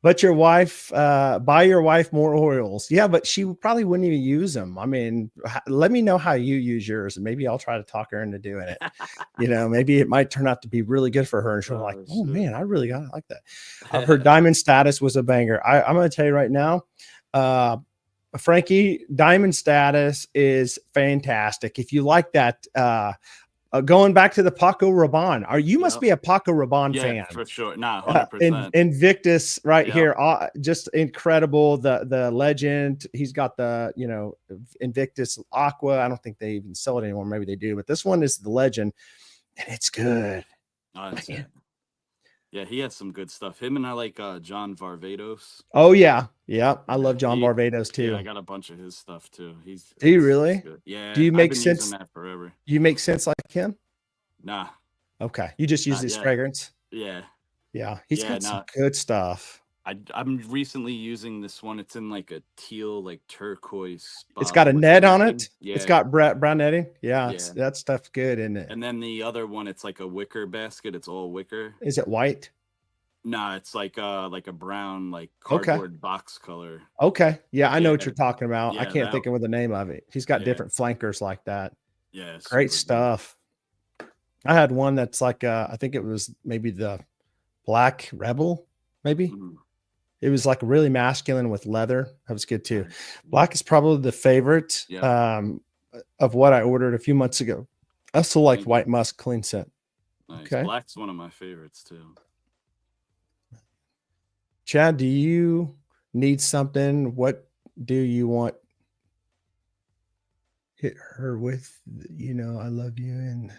But your wife, buy your wife more oils. Yeah, but she probably wouldn't even use them. I mean, let me know how you use yours, and maybe I'll try to talk her into doing it. Maybe it might turn out to be really good for her. And she'll be like, oh man, I really got it like that. I've heard Diamond Status was a banger. I'm going to tell you right now, Frankie, Diamond Status is fantastic. If you like that, going back to the Paco Rabanne, you must be a Paco Rabanne fan for sure. Nah, 100%. Invictus right here, just incredible. The legend. He's got the Invictus Aqua. I don't think they even sell it anymore. Maybe they do, but this one is the legend, and it's good. Yeah, he has some good stuff. Him and I like John Varvatos. Oh yeah. I love John Varvatos too. Yeah, I got a bunch of his stuff too. Do you really? Yeah. Do you make sense? Using that forever. You make sense like him? Nah. Okay. You just use his fragrance? Yeah. Yeah. He's got some good stuff. I'm recently using this one. It's in like a teal, like turquoise. It's got a net on it. Yeah. It's got brown netting. Yeah. That stuff's good, isn't it? And then the other one, it's like a wicker basket. It's all wicker. Is it white? Nah, it's like a brown, like cardboard box color. Okay. Yeah, I know what you're talking about. I can't think of the name of it. He's got different flankers like that. Yeah. Great stuff. I had one that's like I think it was maybe the Black Rebel, maybe. Mm-hmm. It was like really masculine with leather. That was good too. Black is probably the favorite of what I ordered a few months ago. I also like White Musk clean scent. Nice. Okay. Black's one of my favorites too. Chad, do you need something? What do you want? Hit her with, I love you. And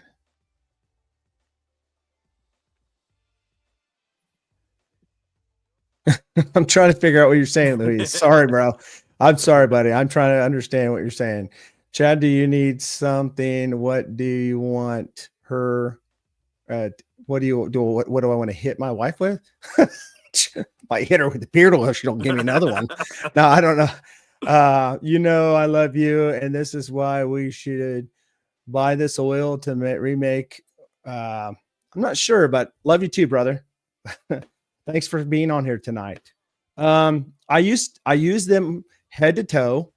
I'm trying to figure out what you're saying, Louise. Sorry, bro. I'm sorry, buddy. I'm trying to understand what you're saying. Chad, do you need something? What do you want her? What do you do? What do I want to hit my wife with? Might hit her with the beard oil if she don't give me another one. No, I don't know. I love you, and this is why we should buy this oil to remake. I'm not sure, but love you too, brother. Thanks for being on here tonight. I use them head to toe.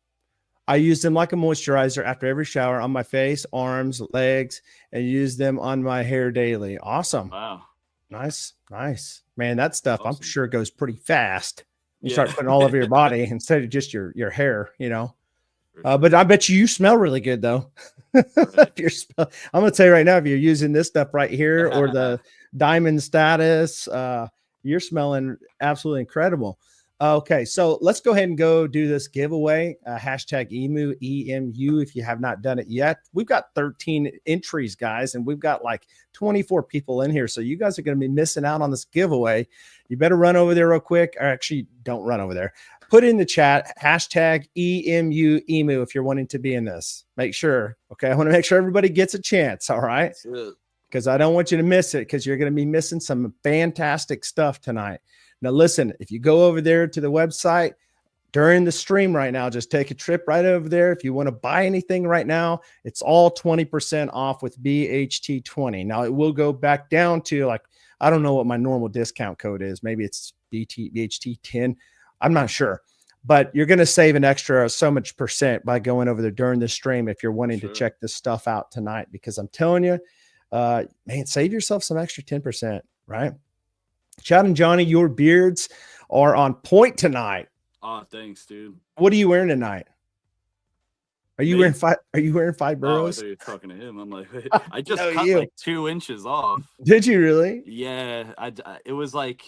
I use them like a moisturizer after every shower on my face, arms, legs, and use them on my hair daily. Awesome. Wow. Nice. Man, that stuff I'm sure goes pretty fast. You start putting all over your body instead of just your hair, But I bet you smell really good though. I'm gonna tell you right now, if you're using this stuff right here or the Diamond Status, You're smelling absolutely incredible. Okay, so let's go ahead and go do this giveaway. Hashtag EMU, EMU, if you have not done it yet. We've got 13 entries, guys, and we've got like 24 people in here. So you guys are going to be missing out on this giveaway. You better run over there real quick. Or actually, don't run over there. Put in the chat, hashtag EMU, EMU, if you're wanting to be in this. Make sure, okay? I want to make sure everybody gets a chance, all right? Because I don't want you to miss it, because you're going to be missing some fantastic stuff tonight. Now, listen, if you go over there to the website during the stream right now, just take a trip right over there. If you want to buy anything right now, it's all 20% off with BHT20. Now, it will go back down to, like, I don't know what my normal discount code is. Maybe it's BHT10. I'm not sure. But you're going to save an extra so much percent by going over there during the stream if you're wanting to check this stuff out tonight. Because I'm telling you, man, save yourself some extra 10%, right? Chad and Johnny, your beards are on point tonight. Oh, thanks, dude. What are you wearing tonight? Are you wearing Five Boroughs? Oh, I thought you were talking to him. I'm like, I just cut like 2 inches off. Did you really? Yeah, it was like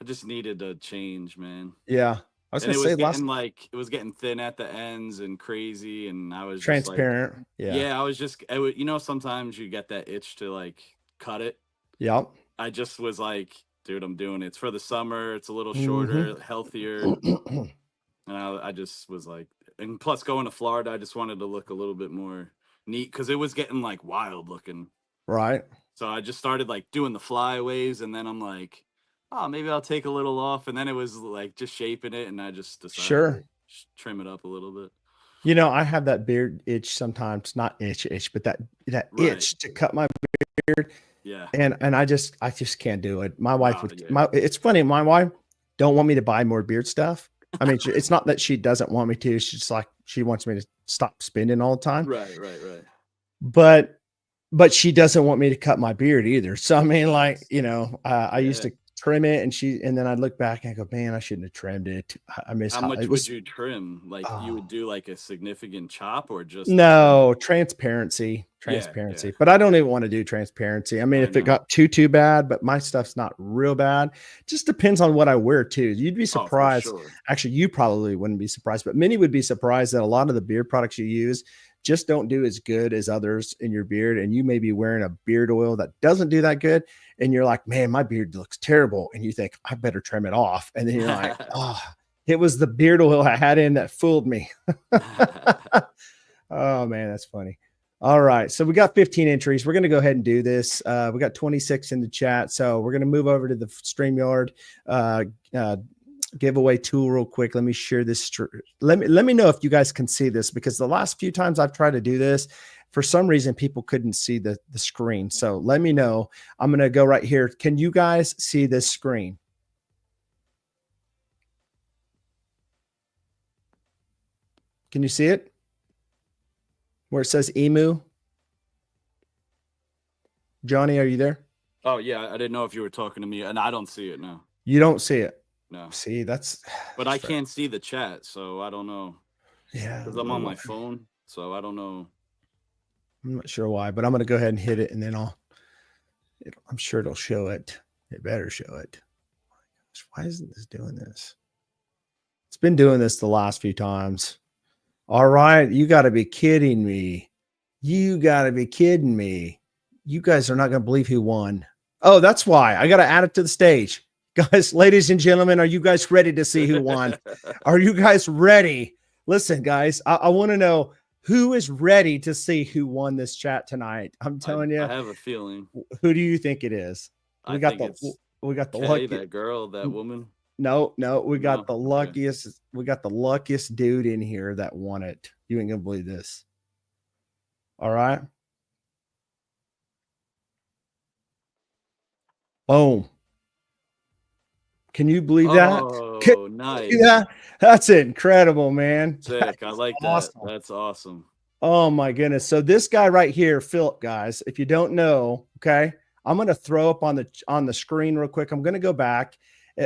I just needed a change, man. Yeah, I was gonna say it was getting thin at the ends and crazy, and I was transparent. Just like, yeah, I was just, you know, sometimes you get that itch to like cut it. Yep. I just was like, dude, I'm doing it. It's for the summer. It's a little shorter, healthier. And I just was like, and plus going to Florida, I just wanted to look a little bit more neat because it was getting like wild looking. Right. So I just started like doing the flyaways, and then I'm like, oh, maybe I'll take a little off. And then it was like just shaping it, and I just decided to trim it up a little bit. You know, I have that beard itch sometimes, not itch, but that itch to cut my beard. Yeah. And I just can't do it. My wife it's funny. My wife don't want me to buy more beard stuff. I mean, it's not that she doesn't want me to. She's just like, she wants me to stop spending all the time. Right. But she doesn't want me to cut my beard either. So, I mean, like, you know, I used to trim it, and then I'd look back and I go, man, I shouldn't have trimmed it. I miss how much would you trim? Like you would do like a significant chop or just transparency. Yeah. But I don't even want to do transparency. I mean, if it got too bad, but my stuff's not real bad. Just depends on what I wear too. You'd be surprised. Actually, you probably wouldn't be surprised, but many would be surprised that a lot of the beard products you use just don't do as good as others in your beard. And you may be wearing a beard oil that doesn't do that good. And you're like, man, my beard looks terrible. And you think, I better trim it off. And then you're like, oh, it was the beard oil I had in that fooled me. Oh, man, that's funny. All right. So we got 15 entries. We're going to go ahead and do this. We got 26 in the chat. So we're going to move over to the StreamYard giveaway tool real quick. Let me share this. Let me know if you guys can see this, because the last few times I've tried to do this, for some reason, people couldn't see the screen. So let me know. I'm going to go right here. Can you guys see this screen? Can you see it? Where it says EMU? Johnny, are you there? Oh, yeah. I didn't know if you were talking to me, and I don't see it now. You don't see it? No. See, that's I can't see the chat, so I don't know. Yeah. Because I'm on my phone, so I don't know. I'm not sure why, but I'm going to go ahead and hit it, and then I'm sure it'll show it. It better show it. Why isn't this doing this? It's been doing this the last few times. All right. You got to be kidding me. You got to be kidding me. You guys are not going to believe who won. Oh, that's why. I got to add it to the stage. Guys, ladies and gentlemen, are you guys ready to see who won? Are you guys ready? Listen, guys, I want to know who is ready to see who won this chat tonight. I'm telling you. I have a feeling. Who do you think it is? We got the lucky, that girl, that woman. No, we got the luckiest. Okay. We got the luckiest dude in here that won it. You ain't gonna believe this. All right. Boom. Can you believe that? Oh, nice. Yeah, that's incredible, man. Sick. I like that. That's awesome. Oh my goodness. So this guy right here, Philip, guys, if you don't know, okay, I'm going to throw up on the screen real quick. I'm going to go back,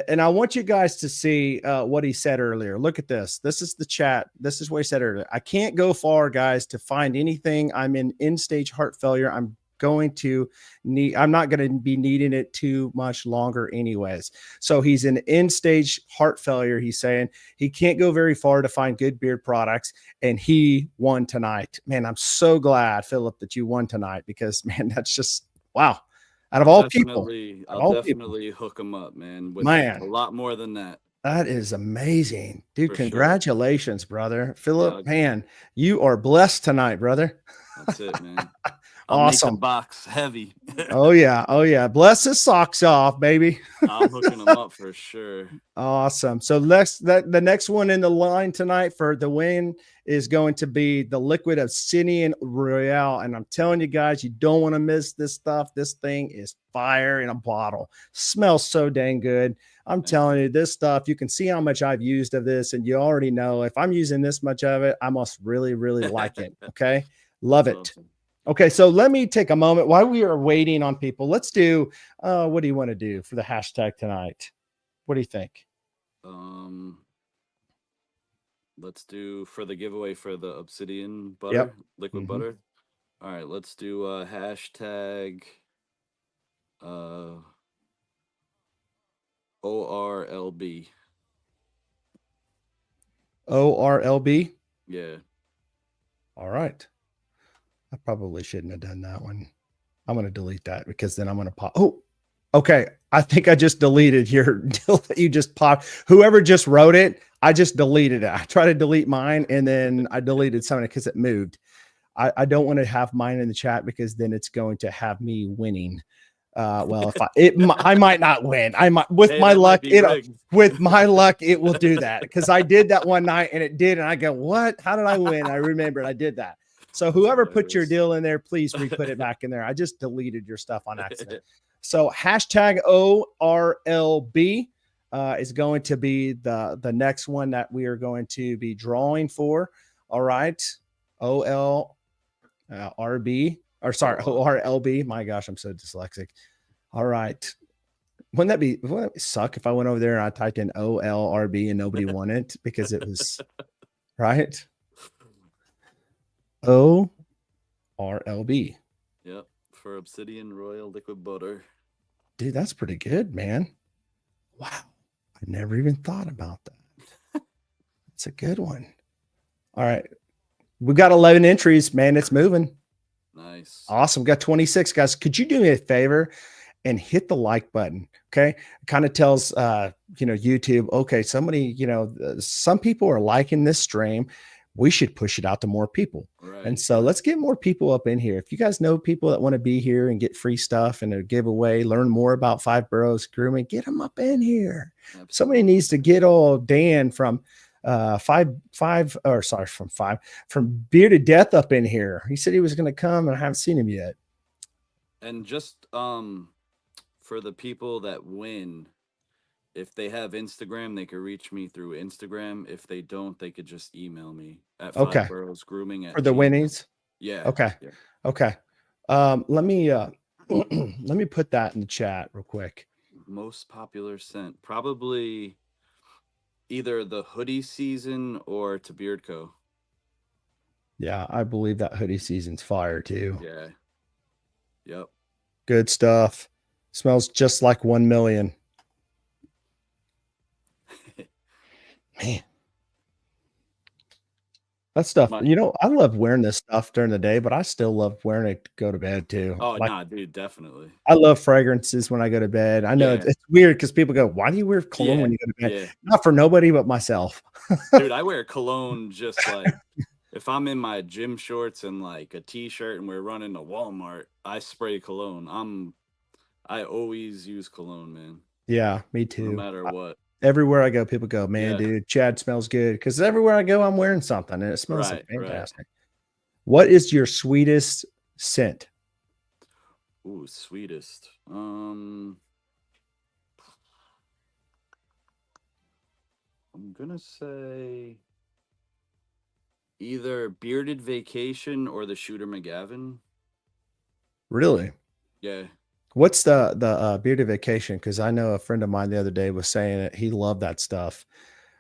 and I want you guys to see what he said earlier. Look at this. This is the chat. This is what he said earlier. I can't go far, guys, to find anything. I'm in end-stage heart failure. I'm going to I'm not going to be needing it too much longer anyways. So he's in end stage heart failure. He's saying he can't go very far to find good beard products, and he won tonight. Man, I'm so glad, Philip, that you won tonight, because man, that's just wow. Out of all people, out I'll of all people, definitely hook him up, man, with a man, lot more than that that is amazing, dude. for sure. Congratulations, brother. Yeah, Philip, man, you are blessed tonight, brother. that's it, man. I'll make the Awesome. box heavy. Oh yeah. Oh yeah. Bless his socks off, baby. I'm hooking them up for sure. Awesome. So the next one in the line tonight for the win is going to be the Liquid Obsidian Royale. And I'm telling you guys, you don't want to miss this stuff. This thing is fire in a bottle. Smells so dang good. I'm telling you, this stuff, you can see how much I've used of this, and you already know if I'm using this much of it, I must really, really like it. Okay. Love That's it. awesome. Okay, so let me take a moment while we are waiting on people. Let's do what do you want to do for the hashtag tonight? What do you think? Let's do for the giveaway for the obsidian butter, Yep. liquid butter. All right, let's do hashtag ORLB. ORLB. Yeah. All right. I probably shouldn't have done that one. I'm going to delete that, because then I'm going to pop. Oh, okay. I think I just deleted your deal that you just popped. Whoever just wrote it, I just deleted it. I tried to delete mine, and then I deleted something because it moved. I don't want to have mine in the chat, because then it's going to have me winning. Well, if I might not win. I might, with my luck, with my luck, it will do that, because I did that one night and it did. And I go, what? How did I win? I remembered I did that. So whoever put your deal in there, please re-put it back in there. I just deleted your stuff on accident. So hashtag ORLB is going to be the next one that we are going to be drawing for. All right. ORB. Or sorry, ORLB. My gosh, I'm so dyslexic. All right. Wouldn't it suck if I went over there and I typed in OLRB and nobody won it, because it was right? ORLB. Yep. For Obsidian Royal Liquid Butter. Dude, that's pretty good, man. Wow. I never even thought about that. It's a good one. All right. We got 11 entries, man. It's moving. Nice. Awesome. We got 26 guys. Could you do me a favor and hit the like button? Okay. It kind of tells, YouTube, okay, somebody, some people are liking this stream. We should push it out to more people. Right. And so let's get more people up in here. If you guys know people that want to be here and get free stuff and a giveaway, learn more about Five Boroughs Grooming, get them up in here. Absolutely. Somebody needs to get old Dan from from Bearded Death up in here. He said he was going to come, and I haven't seen him yet. And just for the people that win, if they have Instagram, they could reach me through Instagram. If they don't, they could just email me at Five Boroughs Grooming for the winnings. Yeah. Okay. Yeah. Okay. Let me let me put that in the chat real quick. Most popular scent, probably either the hoodie season or to Beard Co. Yeah, I believe that hoodie season's fire too. Yeah. Yep. Good stuff. Smells just like 1 million. Man. That stuff, I love wearing this stuff during the day, but I still love wearing it to go to bed too. Oh, nah, dude, definitely. I love fragrances when I go to bed. I know it's weird because people go, why do you wear cologne when you go to bed? Yeah. Not for nobody but myself. Dude, I wear cologne just like if I'm in my gym shorts and like a t-shirt and we're running to Walmart, I spray cologne. I always use cologne, man. Yeah, me too. No matter what. Everywhere I go, people go, man, dude, Chad smells good. Because everywhere I go, I'm wearing something and it smells fantastic. Right. What is your sweetest scent? Ooh, sweetest. I'm gonna say either Bearded Vacation or the Shooter McGavin. Really? Yeah. What's the Bearded Vacation? Because I know a friend of mine the other day was saying that he loved that stuff.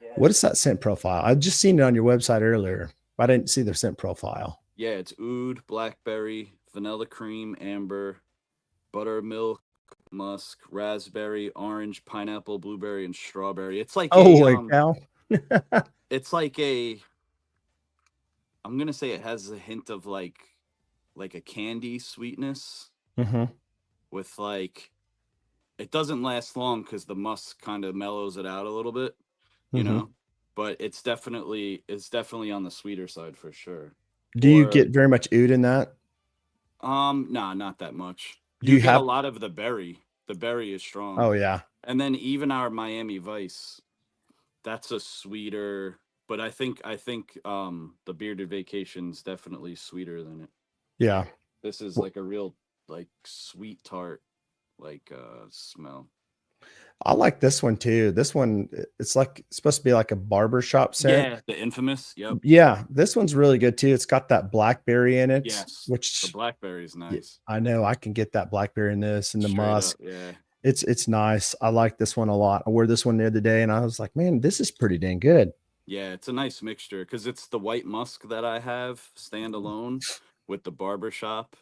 Yeah. What is that scent profile? I've just seen it on your website earlier, but I didn't see the scent profile. Yeah, it's oud, blackberry, vanilla cream, amber, buttermilk, musk, raspberry, orange, pineapple, blueberry, and strawberry. Holy cow. It's like a I'm gonna say it has a hint of like a candy sweetness Mm-hmm. with like it doesn't last long because the musk kind of mellows it out a little bit, you Mm-hmm. know. But it's definitely on the sweeter side for sure. Do you Or get very much oud in that? nah, not that much. Do You you get a have? lot of the berry. The berry is strong. Oh yeah. And then even our Miami Vice, that's a sweeter, but I think the bearded vacation's definitely sweeter than it. Yeah. This is Well, like a real like sweet tart smell. I like this one too. This one, it's like supposed to be like a barbershop scent. Yeah, the infamous. Yep. Yeah, this one's really good too. It's got that blackberry in it, Yes. The which blackberry's nice. I know I can get that blackberry in this and the Straight up, musk. yeah. It's nice. I like this one a lot. I wore this one the other day and I was like, man, this is pretty dang good. Yeah, it's a nice mixture because it's the white musk that I have standalone with the barbershop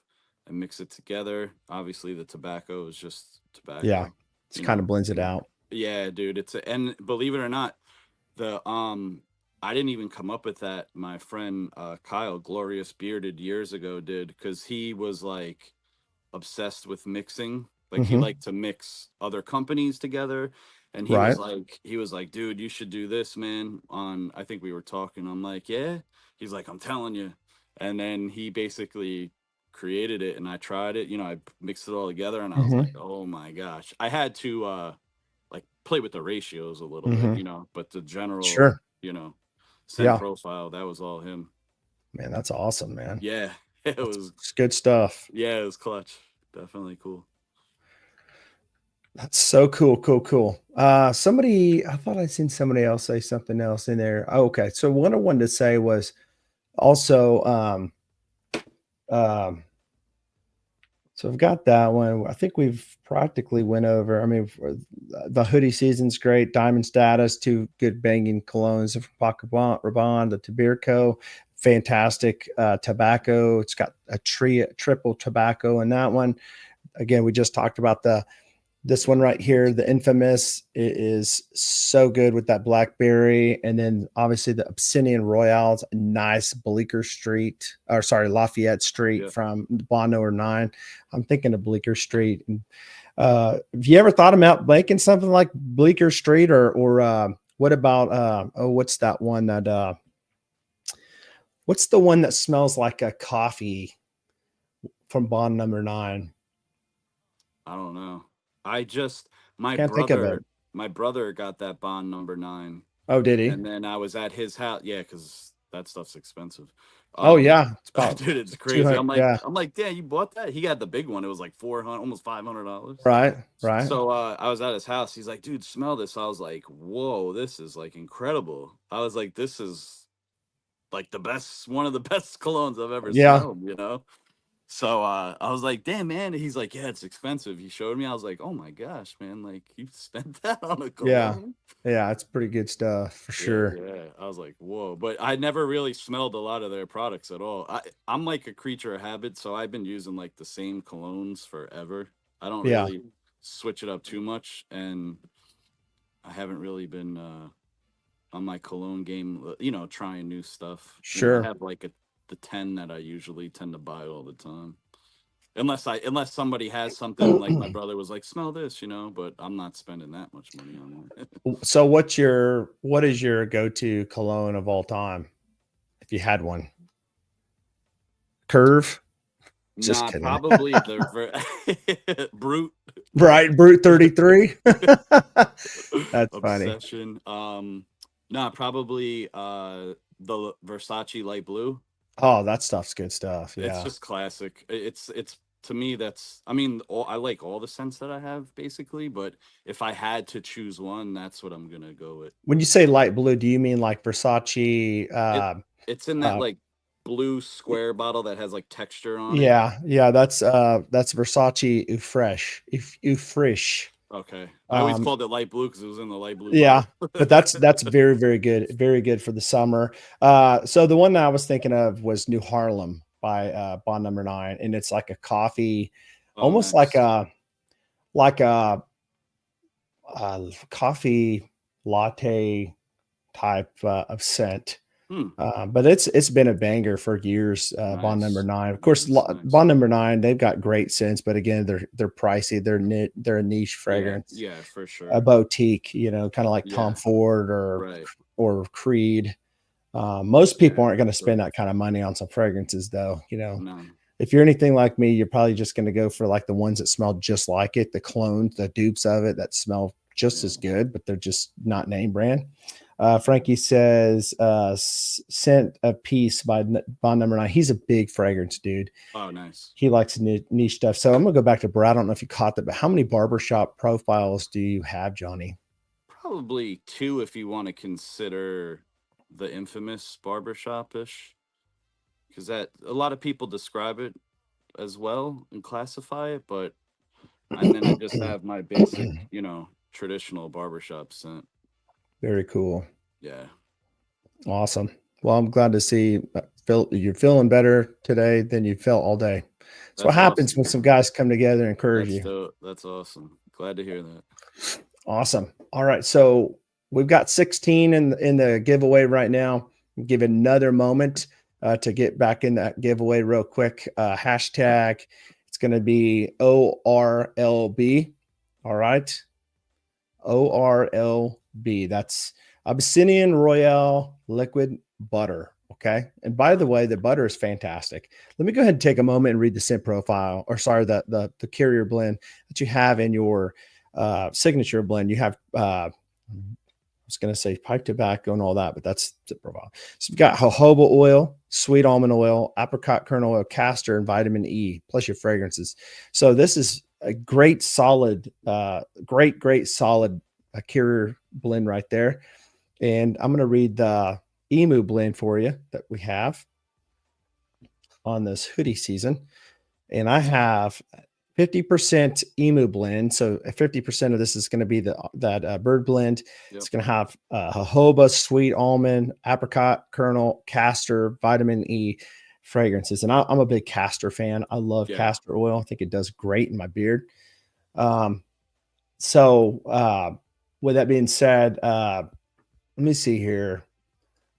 and mix it together. Obviously, the tobacco is just Yeah, tobacco, it's kind of blends it and out. yeah, dude, and believe it or not, the I didn't even come up with that. My friend Kyle, Glorious Bearded, years ago did because he was like obsessed with mixing. Like he Hmm. liked to mix other companies together. And Right. he was like, dude, you should do this, man. I think we were talking. I'm like, yeah. He's like, I'm telling you. And then he basically created it and I tried it. I mixed it all together and I was Hmm. like, oh my gosh. I had to like play with the ratios a little bit, Hmm. but the general, Sure. scent Yeah, profile, that was all him. man, that's awesome, man. Yeah. It That's was it's good stuff. yeah, it was clutch. Definitely cool. That's so cool, cool, cool. Somebody, I thought I'd seen somebody else say something else in there. Oh, okay, so what I wanted to say was also, um, so I've got that one. I think we've practically went over. I mean, the hoodie season's great. Diamond Status, two good banging colognes from Paco Rabanne, the Tabirco, fantastic tobacco. It's got a triple tobacco in that one. Again, we just talked about this one right here, the infamous, is so good with that blackberry, and then obviously the Obsidian Royale's a nice Bleecker Street, or sorry, Lafayette Street Yeah. from Bond Number 9. I'm thinking of Bleecker Street. And have you ever thought about making something like Bleecker Street, or what about what's that one that what's the one that smells like a coffee from Bond Number 9? I don't know. I just my Can't think of it. brother got that Bond number 9, Oh, did he? and then I was at his house. Yeah, because that stuff's expensive. Oh Um, yeah, it's about dude, it's crazy. 200. Yeah. I'm like, yeah, you bought that? He got the big one. It was like 400, almost $500. Right, right. So I was at his house. He's like, dude, smell this. I was like, whoa, this is like incredible. I was like, this is like one of the best colognes I've ever Yeah, smelled. So I was like, damn, man. He's like, yeah, it's expensive. He showed me. I was like, oh my gosh, man. Like, you spent that on a yeah, cologne? yeah. It's pretty good stuff for Yeah, sure. yeah. I was like, whoa. But I never really smelled a lot of their products at all. I'm like a creature of habit. So I've been using like the same colognes forever. I don't Yeah, really switch it up too much. And I haven't really been on my cologne game, trying new stuff. I sure. have like the 10 that I usually tend to buy all the time. Unless somebody has something like my brother was like, smell this, but I'm not spending that much money on that. So, what is your go-to cologne of all time, if you had one? Curve? Just Nah, kidding. probably brute Right, Brute 33. That's funny. obsession. Nah, probably the Versace light blue. Oh, that stuff's good stuff. It's Yeah, just classic. It's to me I like all the scents that I have basically, but if I had to choose one, that's what I'm gonna go with. when you say light blue, do you mean like Versace? It it's in that Uh, like blue square bottle that has like texture on it. yeah, yeah. That's Versace Eau Fresh, Eau Fresh. Okay. I always Um, called it light blue because it was in the light blue Yeah, bottle. but that's very, very good. Very good for the summer. So the one that I was thinking of was New Harlem. by Bond Number 9, and it's like a coffee, Oh, almost nice. like coffee latte type of scent. Hmm. But it's been a banger for years. Bond Number Nice. 9, of course. Nice. Nice. Bond Number 9, they've got great scents, but again, they're pricey. They're a niche Yeah. fragrance, Yeah, for a sure. boutique. Kind of like Tom Yeah. Ford Right. or Creed. Most people Yeah. aren't going to spend that Correct. kind of money on some fragrances, though. No. If you're anything like me, you're probably just going to go for like the ones that smell just like it, the clones, the dupes of it that smell just as Yeah. good, but they're just not name brand. Frankie says, "Scent of Peace" by Bond Number 9. He's a big fragrance dude. Oh, nice. He likes niche stuff. So I'm gonna go back to Brad. I don't know if you caught that, but how many barbershop profiles do you have, Johnny? Probably two if you want to consider the infamous barbershop-ish, because that a lot of people describe it as well and classify it, but and then I just have my basic, traditional barbershop scent. Very cool. Yeah. Awesome. Well, I'm glad to see Phil, you're feeling better today than you felt all day. That's what That's happens awesome, when some man. guys come together and encourage That's you. dope. That's awesome. Glad to hear that. Awesome. All right. So we've got 16 in the giveaway right now. Give another moment to get back in that giveaway real quick. Hashtag, it's going to be ORLB. All right. ORLB. That's Abyssinian Royale liquid butter. Okay. And by the way, the butter is fantastic. Let me go ahead and take a moment and read the scent profile, or sorry, the carrier blend that you have in your signature blend. You have I was going to say pipe tobacco and all that, but that's the profile. So you've got jojoba oil, sweet almond oil, apricot kernel oil, castor, and vitamin E, plus your fragrances. So this is a great, solid, great, solid carrier blend right there. And I'm going to read the emu blend for you that we have on this hoodie season. And I have 50% emu blend. So 50% of this is going to be that bird blend. Yep. It's going to have jojoba, sweet almond, apricot kernel, castor, vitamin E fragrances. And I'm a big castor fan. I love Yeah. castor oil. I think it does great in my beard. So with that being said, let me see here.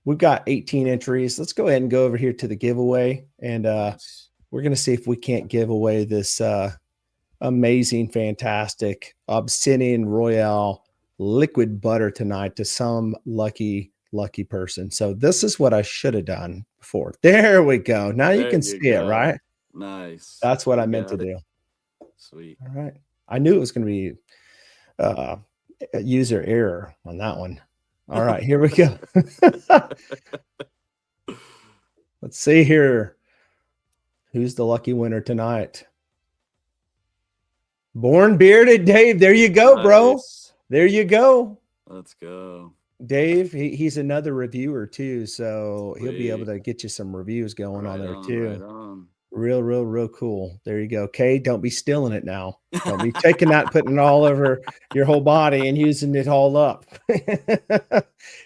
We've got 18 entries. Let's go ahead and go over here to the giveaway, and Nice. we're going to see if we can't give away this amazing, fantastic Obsidian Royale liquid butter tonight to some lucky person. So this is what I should have done before. There we go. Now you There can you see it, go. right? Nice. That's what I You meant to got it. do. Sweet. All right. I knew it was going to be uh, a user error on that one. All right, here we go. Let's see here. Who's the lucky winner tonight? Born Bearded Dave. There you go, bro. Nice. There you go. Let's go. Dave, he's another reviewer too, so he'll be able Sweet. to get you some reviews going on Right there on. Right too. on. Real cool. There you go. Kay, don't be stealing it now. Don't be taking that, putting it all over your whole body and using it all up.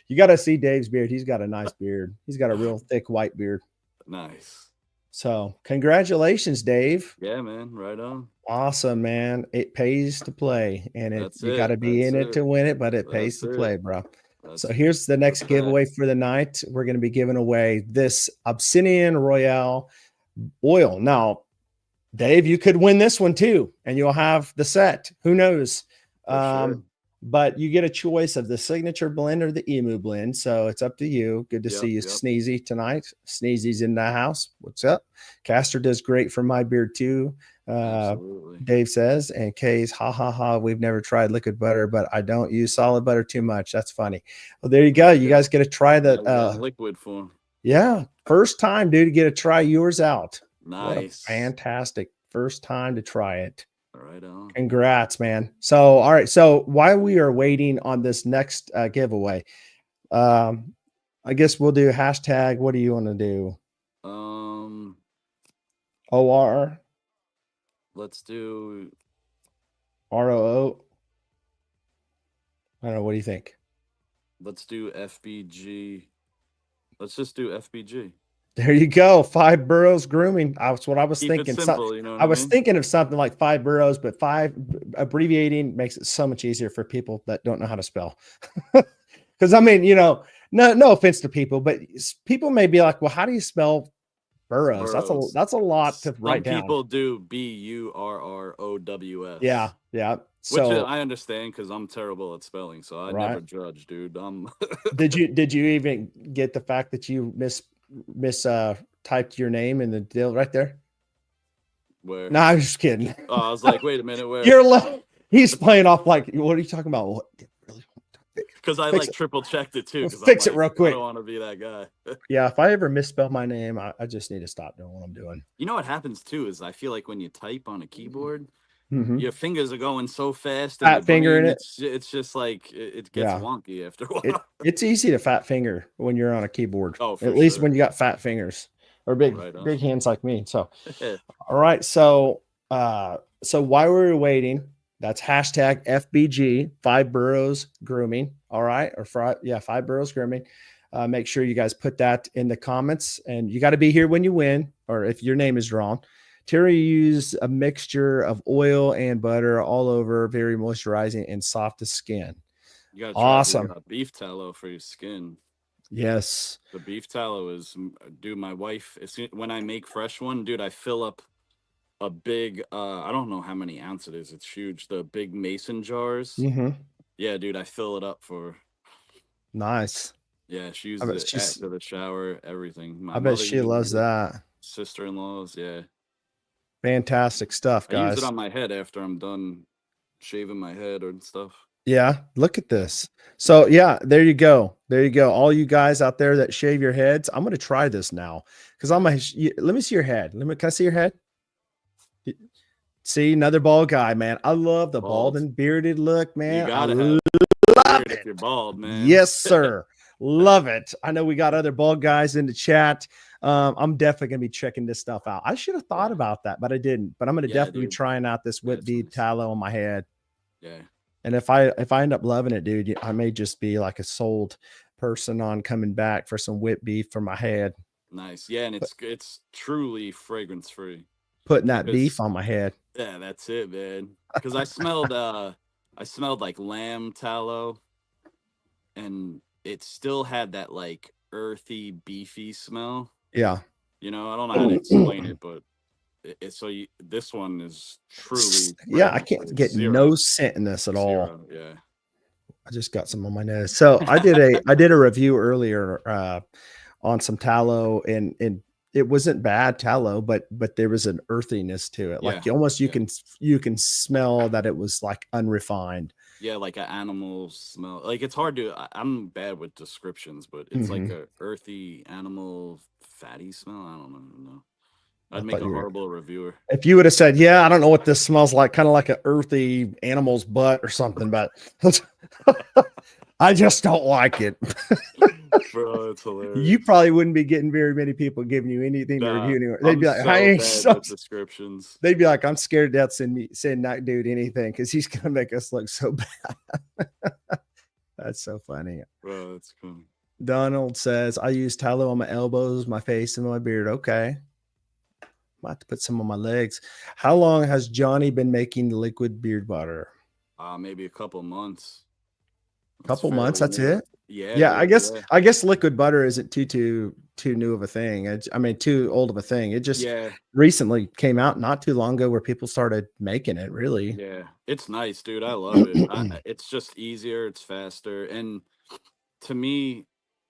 You got to see Dave's beard. He's got a nice beard. He's got a real thick white beard. Nice. So, congratulations, Dave. Yeah, man. Right on. Awesome, man. It pays to play, and That's you got it. to be That's in it it. to win it, but it pays That's to it. play, bro. So That's here's the a next fact. giveaway for the night. We're going to be giving away this Obsidian Royale oil. Now, Dave, you could win this one too, and you'll have the set. Who knows? For sure. But you get a choice of the signature blend or the emu blend. So it's up to you. Good to see Yep. you, Yep. Sneezy, tonight. Sneezy's in the house. What's up? Castor does great for my beard too. Absolutely. Dave says, and Kay's, ha ha ha. We've never tried liquid butter, but I don't use solid butter too much. That's funny. Well, there you go. You guys get to try Now we got that. liquid form. Yeah, first time, dude, to get to try yours out. What a Nice. fantastic first time to try it. Right on. Congrats, man. So, all right. So, while we are waiting on this next giveaway, I guess we'll do hashtag. What do you want to do? OR, Let's do ROO. I don't know. What do you think? FBG. Let's just do FBG. There you go. Five Boroughs Grooming. That's what I was Keep it thinking. simple, you know what I I was mean? thinking of something like Five Boroughs, but five abbreviating makes it so much easier for people that don't know how to spell. Because I mean, no offense to people, but people may be like, well, how do you spell Burrows? Burrows. That's a lot to Some write down. people do Burrows, Yeah. which So I understand because I'm terrible at spelling, so I right. never judge, dude. Did you even get the fact that you miss typed your name in the deal right there? Where? No, I'm just kidding. Oh, I was like, wait a minute, where? You're like he's playing off like what are you talking about? What really Because I fix like it. triple checked it too. Well, Because I'm fix it like, real I don't quick. want to be that guy. Yeah, if I ever misspell my name, I just need to stop doing what I'm doing. You know what happens too is I feel like when you type on a keyboard, Mm-hmm. your fingers are going so fast, and your Fat finger in brain, it. it's just like it gets Yeah. wonky after a while. It's easy to fat finger when you're on a keyboard. Oh, for At least sure. when you got fat fingers or big Right on. big hands like me. So all right. So while we were waiting, that's hashtag FBG, Five Boroughs Grooming. All right. Five Boroughs Grooming. Make sure you guys put that in the comments, and you got to be here when you win, or if your name is drawn. Terry used a mixture of oil and butter all over, very moisturizing and soft to skin. You gotta try the Awesome. beef tallow for your skin. Yes. The beef tallow is, dude. My wife, when I make fresh one, dude, I fill up a big. I don't know how many ounces it is. It's huge. The big mason jars. Mm-hmm. Yeah, dude, I fill it up for. Nice. Yeah, she I uses bet it she's. after the shower. Everything. My I bet mother she uses loves it. that. Sister-in-laws. Yeah, Fantastic stuff, I use it guys. on my head after I'm done shaving my head and stuff. Yeah, look at Yeah. this. So yeah, there you go. There you go. All you guys out there that shave your heads, I'm gonna try this now because I'm Nice. let me see your head. Can I see your head? See, another bald guy, man. I love the bald Bald. and bearded look, You man. I gotta love have a beard if it. you're bald, man. Yes, sir. Love it. I know we got other bald guys in the chat. I'm definitely gonna be checking this stuff out. I should have thought Yeah. about that, but I didn't. But I'm gonna Yeah, definitely be dude. trying out this Yeah, whip it's bead nice. tallow on my head. Yeah. And if I end up loving it, dude, I may just be like a sold person on coming back for some whip beef for my head. Nice. Yeah, and But it's truly fragrance free. putting that beef Because on my head. yeah, that's it, man. Because I smelled like lamb tallow, and it still had that like earthy, beefy smell. Yeah. You know, I don't know how to explain it, but this one is truly Yeah, I fragrance can't free. get no Zero. scent in this at all. Zero. Yeah. I just got some on my nose. So I did a review earlier on some tallow, and it wasn't bad tallow, but there was an earthiness to it. Yeah. Like almost Yeah. you can smell that it was like unrefined. Yeah, like an animal smell. Like it's hard to. I'm bad with descriptions, but it's like Mhm. a earthy animal fatty smell. I don't know. I I'd make thought a you were. horrible reviewer. If you would have said, "Yeah, I don't know what this smells like," kind of like an earthy animal's butt or something, but I just don't like it. Bro, it's You hilarious. probably wouldn't be getting very many people giving you anything to Nah, review anywhere. They'd I'm be like, so "Hey," bad with descriptions. they'd be like, "I'm scared to death send that dude anything because he's gonna make us look so bad." That's so funny. Bro, it's funny. Donald says, "I use tallow on my elbows, my face, and my beard." Okay, might have to put some on my legs. How long has Johnny been making liquid beard butter? Maybe a couple months. It's Couple months. fairly That's new. it. Yeah, Yeah, dude. Yeah. I guess liquid butter isn't too new of a thing. I mean, too old of a thing. It just Yeah. recently came out not too long ago where people started making it. Really. Yeah. It's nice, dude. I love it. It's just easier. It's faster. And to me,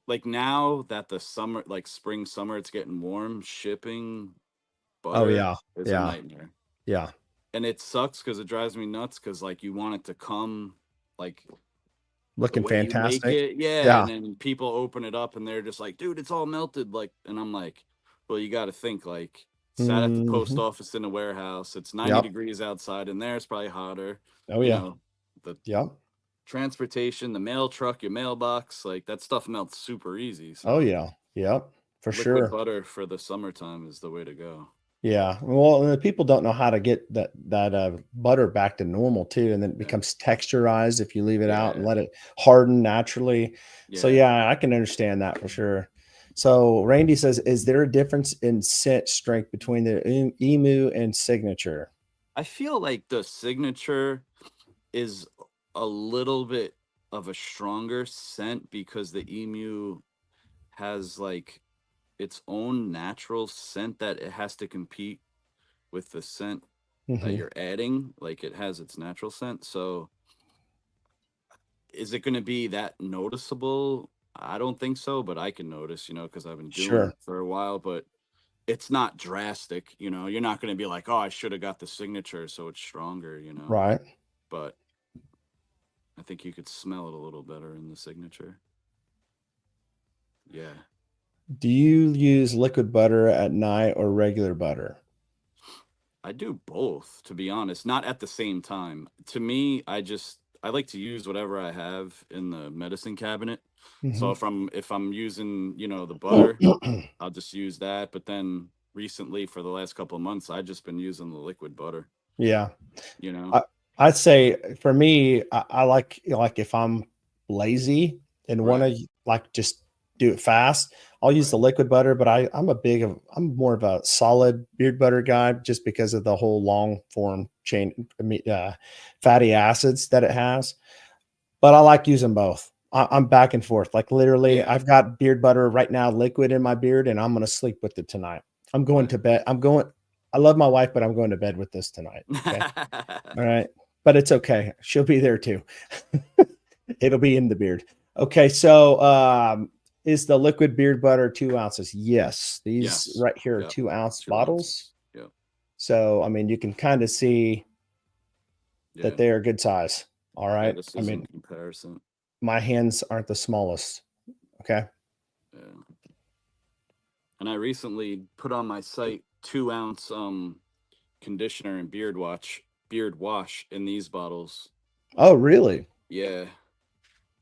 like now that the summer, like spring, summer, it's getting warm, shipping Oh butter yeah, is a yeah, nightmare. yeah. And it sucks because it drives me nuts because like you want it to come like the Looking way you make fantastic. it. Yeah. Yeah. And then people open it up and they're just like, dude, it's all melted. Like, and I'm like, well, you got to think like sat at the post Hmm. office in a warehouse. It's 90 Yep. degrees outside and there it's probably hotter. Oh You yeah. know, the Yep. transportation, the mail truck, your mailbox, like that stuff melts super easy. Oh So yeah. Yep. For liquid sure. butter for the summertime is the way to go. Yeah. Well, and the people don't know how to get that butter back to normal too, and then it Yeah. becomes texturized if you leave it out and Yeah. let it harden naturally. So Yeah. yeah, I can understand that for sure. So Randy says, is there a difference in scent strength between the emu and signature? I feel like the signature is a little bit of a stronger scent because the emu has like its own natural scent that it has to compete with the scent that Mm-hmm. you're adding. Like it has its natural scent. So is it going to be that noticeable? I don't think so, but I can notice, because I've been doing Sure. it for a while, but it's not drastic. You're not going to be like, oh, I should have got the signature so it's stronger. Right. But I think you could smell it a little better in the signature. Yeah. Do you use liquid butter at night or regular butter? I do both, to be honest, not at the same time. To me, I like to use whatever I have in the medicine cabinet. So Mm-hmm. if I'm using, the butter, I'll just use that. But then recently, for the last couple of months, I've just been using the liquid butter. Yeah. You know, I, I'd say for me, I like if I'm lazy and want right, to like just do it fast, I'll use the right, liquid butter. But I'm more of a solid beard butter guy just because of the whole long form chain fatty acids that it has. But I like using both. I'm back and forth. Like literally, yeah, I've got beard butter right now, liquid in my beard, and I'm gonna sleep with it tonight. I'm going right. to bed. I'm going. I love my wife, but I'm going to bed with this tonight. Okay. All right. But it's okay. She'll be there too. It'll be in the beard. Okay. So is the liquid beard butter 2 ounces? Yes. These Yes, right here are yep, 2 ounce two bottles. ounces. Yep, So I mean you can kind of see that yeah, they are good size. All yeah. right. This I is in mean, comparison. my hands aren't the smallest. Okay. Yeah. And I recently put on my site 2 ounce conditioner and beard wash in these bottles. Oh, really? Yeah.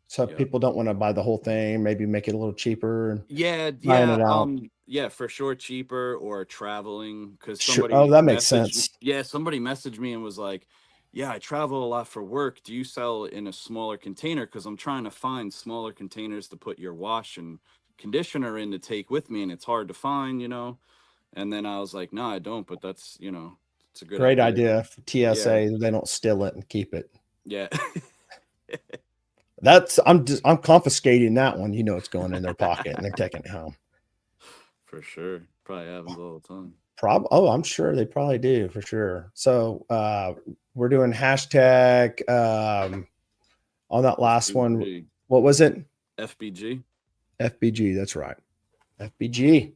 So Yep. people don't want to buy the whole thing, maybe make it a little cheaper and Yeah, buying yeah, it out. yeah, for sure cheaper or traveling because Sure. Oh, that makes sense. somebody messaged me and was like, "Yeah, I travel a lot for work. Do you sell in a smaller container? Because I'm trying to find smaller containers to put your wash and conditioner in to take with me, and it's hard to find." And then I was like, "No, I don't, but it's a good Great idea." idea for Yeah, TSA. They don't steal it and keep it. yeah. I'm confiscating that one. You know, it's going in their pocket and they're taking it home. For sure. Probably happens all the time. I'm sure they probably do for sure. So we're doing hashtag on that last one. FBG. What was it? FBG. FBG. That's right. FBG.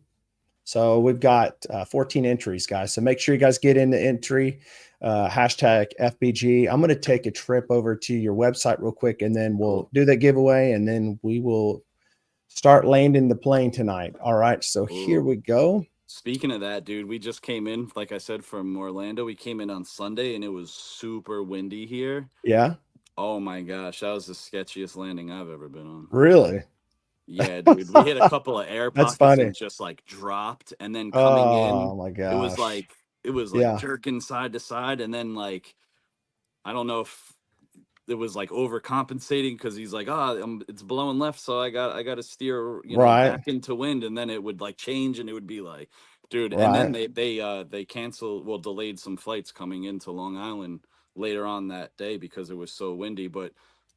So we've got 14 entries, guys. So make sure you guys get in the entry, hashtag FBG. I'm going to take a trip over to your website real quick, and then we'll Cool. do that giveaway, and then we will start landing the plane tonight. All right. So here Cool. we go. Speaking of that, dude, we just came in, like I said, from Orlando. We came in on Sunday and it was super windy here. Yeah. Oh my gosh, that was the sketchiest landing I've ever been on. Really? Yeah, dude. We hit a couple of air That's pockets funny. and just like dropped. And then coming in, Oh my it was gosh. like it was like Yeah. jerking side to side. And then like I don't know if it was like overcompensating because he's like, it's blowing left, so I got to steer, Right. back into wind, and then it would like change, and it would be like, dude. And then Right. they canceled, well, delayed some flights coming into Long Island later on that day because it was so windy. But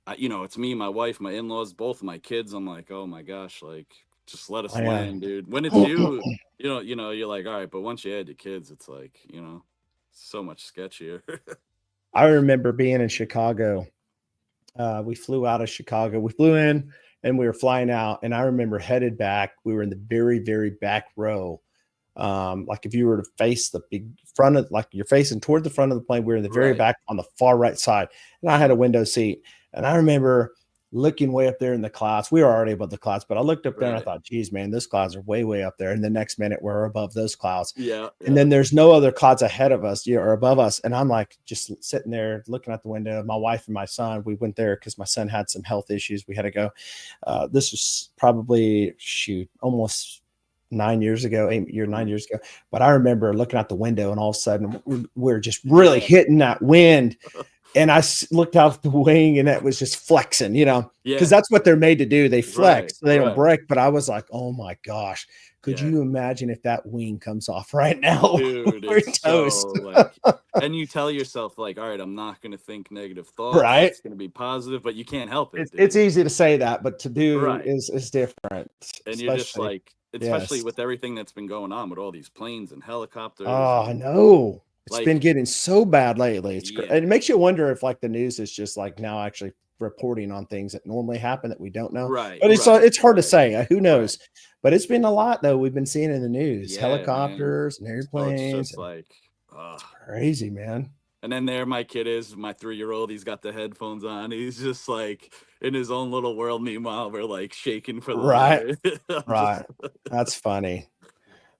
it's me, my wife, my in-laws, both my kids. I'm like, oh my gosh, like just let us Yeah. land, dude. When it's you, you're like, all right, but once you add the kids, it's like, so much sketchier. I remember being in Chicago. We flew out of Chicago. We flew in and we were flying out. And I remember headed back. We were in the very, very back row. Like if you were to face the big front of, like you're facing toward the front of the plane, we were in the very Right. back on the far right side. And I had a Yeah. window seat. And I remember looking way up there in the clouds. We were already above the clouds, but I looked up there and I Right. thought, geez, man, those clouds are way, way up there. And the next minute we're above those clouds. Yeah. And Yeah. then there's no other clouds ahead of us, or above us. And I'm like just sitting there looking out the window. My wife and my son, we went there because my son had some health issues. We had to go. This was probably almost 9 years ago, 8 years, 9 years ago. But I remember looking out the window and all of a sudden we're just really Yeah. hitting that wind. and I looked out the wing, and that was just flexing, because Yeah. that's what they're made to do. They Right. flex, so they don't Right. break. But I was like, oh my gosh, could Yeah. you imagine if that wing comes off right now? Dude, We're it's toast. so like, and you tell yourself like, all right, I'm not gonna think negative thoughts. Right? It's gonna be positive, but you can't help it, It's dude. easy to say that, but to do Right. is different, And you're just especially. like, especially Yes. with everything that's been going on with all these planes and helicopters Oh, I and know. It's been like, getting so bad lately. And yeah. it makes you wonder if like the news is just like now actually reporting on things that normally happen that we don't know. Right, But right, it's hard to right, say. Who right. knows? But it's been a lot though. We've been seeing in the news, Yeah, man. helicopters and So it's airplanes, just and like, it's crazy, man. and then there my kid is, my 3-year-old, he's got the headphones on. He's just like in his own little world. Meanwhile, we're like shaking for the Right, light. I'm right. just That's funny.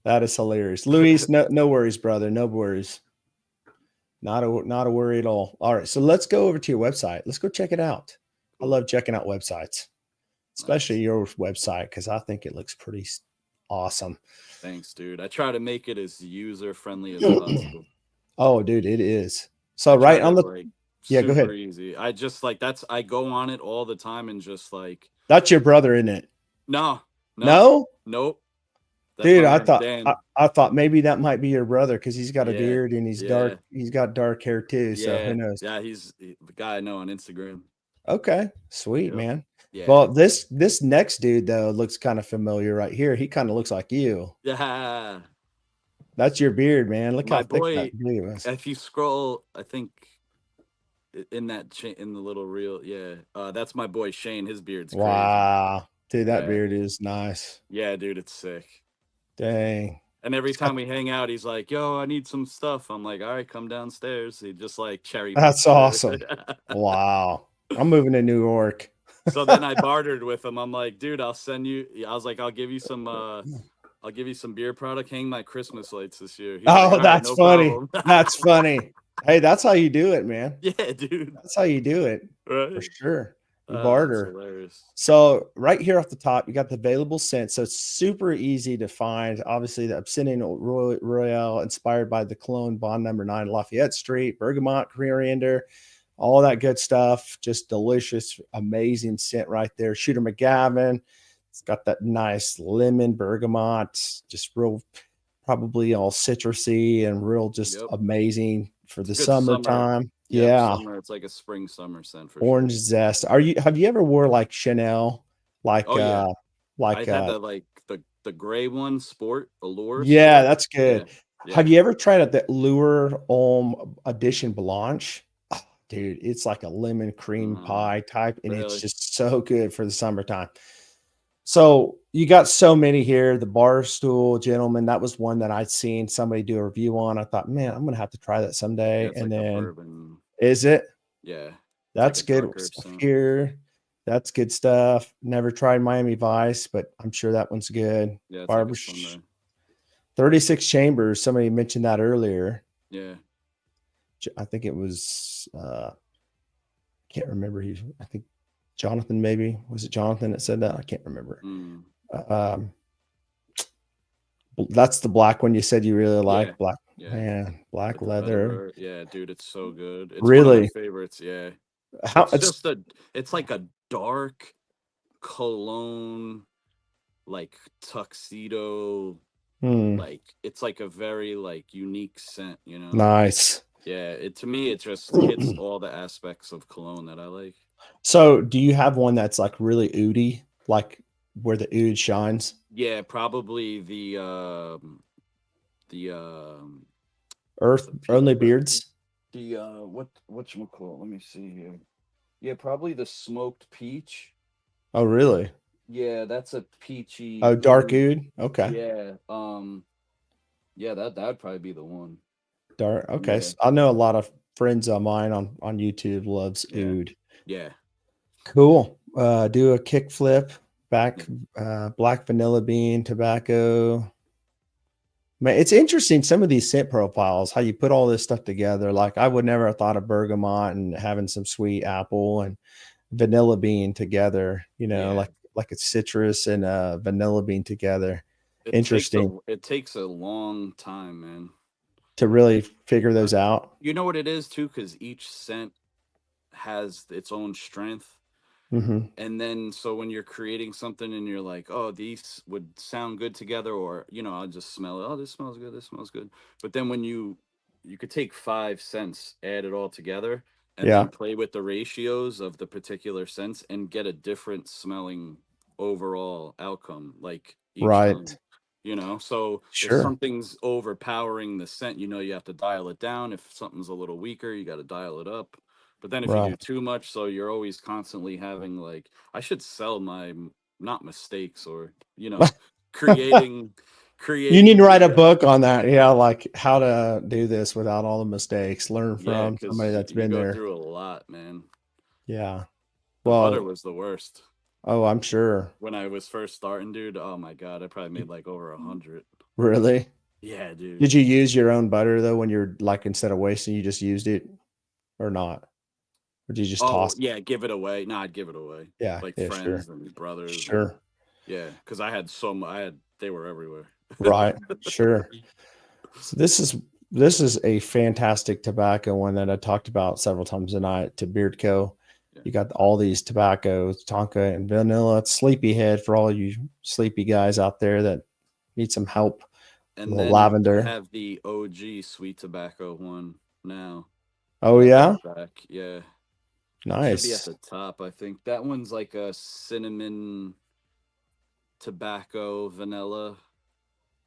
That is hilarious. Luis, no worries, brother. No worries. Not a worry at all. All right, so let's go over to your website. Let's go check it out. I cool. love checking out websites, especially Nice. your website, because I think it looks pretty awesome. Thanks, dude. I try to make it as user friendly as possible. Oh, dude, it is. So I try right to on the like yeah, go super ahead. easy. I just like I go on it all the time and just like, That's your brother, isn't it? no, no, No, nope. That's dude, my I man thought Dan. I thought maybe that might be your brother because he's got a Yeah, beard and he's yeah, dark. He's got dark hair too. So who yeah, knows? yeah. He's the guy I know on Instagram. Okay, sweet, Yep. man. Yeah. Well, this next dude though looks kind of familiar right here. He kind of looks like you. Yeah. That's your beard, man. Look how My thick that boy, beard was. if you scroll, I think in that in the little reel, yeah. That's my boy Shane. His beard's crazy. Wow, dude, that Yeah. beard is nice. Yeah, dude, it's sick. Dang. And every It's got time we hang out, he's like, "Yo, I need some stuff." I'm like, "All right, come downstairs." He just like cherry That's picks it. awesome. Wow. I'm moving to New York. So then I bartered with him. I'm like, "Dude, I'll send you." I was like, I'll give you some beer product. Hang my Christmas lights this year." He's like, Oh, "All right, that's no funny. problem." That's funny. Hey, that's how you do it, man. Yeah, dude. That's how you do it for Right? sure. You That's barter. hilarious. So right here off the top, you got the available scents. So it's super easy to find. Obviously, the Obsidian Royale, inspired by the cologne Bond Number 9 Lafayette Street, bergamot, coriander, all that good stuff. Just delicious, amazing scent right there. Shooter McGavin. It's got that nice lemon bergamot, just real, probably all citrusy and real, just Yep. amazing for the It's good summer. summertime. Yep, Yeah. summer. It's like a spring summer scent for sure. Orange zest. Have you ever wore like Chanel, like Oh yeah. I like had the like the gray one, Allure yeah, sport. that's Yeah. good. Yeah. Have you ever tried out the Lure Edition Blanche? Oh, dude, it's like a lemon cream Mm, pie type, and it's really? just so good for the summertime. So you got so many here. The Barstool Gentleman, that was one that I'd seen somebody do a review on. I thought, man, I'm gonna have to try that Yeah, someday. it's And like a then bourbon. is it? Yeah. It's like a That's good darker stuff scent. here. That's good stuff. Never tried Miami Vice, but I'm sure that one's good. Yeah, it's like a Barber Sunday. 36 chambers. Somebody mentioned that earlier. Yeah. I think it was can't remember. I think Jonathan, maybe. Was it Jonathan that said that? I can't remember. Mm. Um that's the black one you said you really Yeah. like. Black, Yeah. man, black Like a leather. feather. Yeah, dude, it's so good. It's one of my Really? favorites. Yeah. How it's It's like a dark cologne, like tuxedo, like it's like a very like unique scent, you know? nice. Yeah, it to me it just hits all the aspects of cologne that I like. So, do you have one that's like really oody, like where the oud shines? Yeah, probably the Earth the only or beards. the whatchamacallit, let me see here. Yeah, probably the smoked peach. Oh, really? Yeah, that's a Oh, peachy dark oud. oud. Okay, Yeah. Yeah, that'd probably be the one. dark. Okay, Yeah. so I know a lot of friends of mine on YouTube loves Yeah. oud. Yeah. Cool. Do a kick flip, Yeah. back, black vanilla bean, tobacco. Man, it's interesting some of these scent profiles, how you put all this stuff together. Like I would never have thought of bergamot and having some sweet apple and vanilla bean together, Yeah. like it's citrus and vanilla bean together. It takes Interesting a long time, man. to really figure those out. You know what it is too, because each scent has its own strength. Mm-hmm. And then so when you're creating something and you're like, oh, these would sound good together, or I'll just smell it, oh, this smells good, this smells good. But then when you could take 5 scents, add it all together, and Yeah. then play with the ratios of the particular scents and get a different smelling overall outcome, like each Right. time. So if Sure. something's overpowering the scent, you have to dial it down. If something's a little weaker, you got to dial it up. But then if you do Right. too much, so you're always constantly having, like, I should sell my not mistakes, or creating You need creating to write a the book on that. Yeah, like how to do this without all the mistakes. Learn yeah, from somebody because that's you been go there. through a lot, man. Yeah. The butter Well, was the worst oh, I'm sure. when I was first starting, dude. Oh my god, I probably made like over 100. Really? Yeah, dude. Did you use your own butter though when you're like instead of wasting, you just used it or not? Or did you just Oh toss it? yeah, give it away. No, I'd give it away, Yeah, like yeah, sure. friends and brothers, and Sure. yeah, because I had so much. They were everywhere. Right. Sure. So this is a fantastic tobacco one that I talked about several times tonight to Beard Co. Yeah. You got all these tobaccos, Tonka and vanilla. It's Sleepyhead for all you sleepy guys out there that need some help. A And little then you lavender. have the OG sweet tobacco one now. I Oh got yeah, that back. Yeah. Should be at nice. the top, I think. That one's like a cinnamon tobacco vanilla.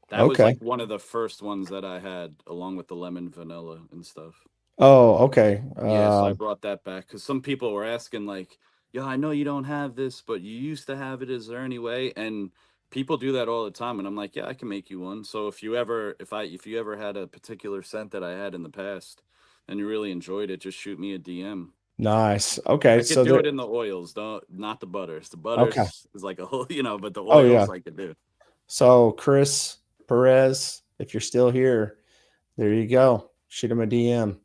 That was Okay. like one of the first ones that I had, along with the lemon vanilla and stuff. Oh, okay. Yeah, so I brought that back because some people were asking, like, "Yo, I know you don't have this, but you used to have it. Is there any way?" And people do that all the time, and I'm like, "Yeah, I can make you one." So if you ever had a particular scent that I had in the past, and you really enjoyed it, just shoot me a DM. Nice. Okay. I could So do there. it in the oils, though, not the butters. The Okay. butters is like a whole, but the Oh yeah. oils I could do. So Chris Perez, if you're still here, there you go. Shoot him a DM.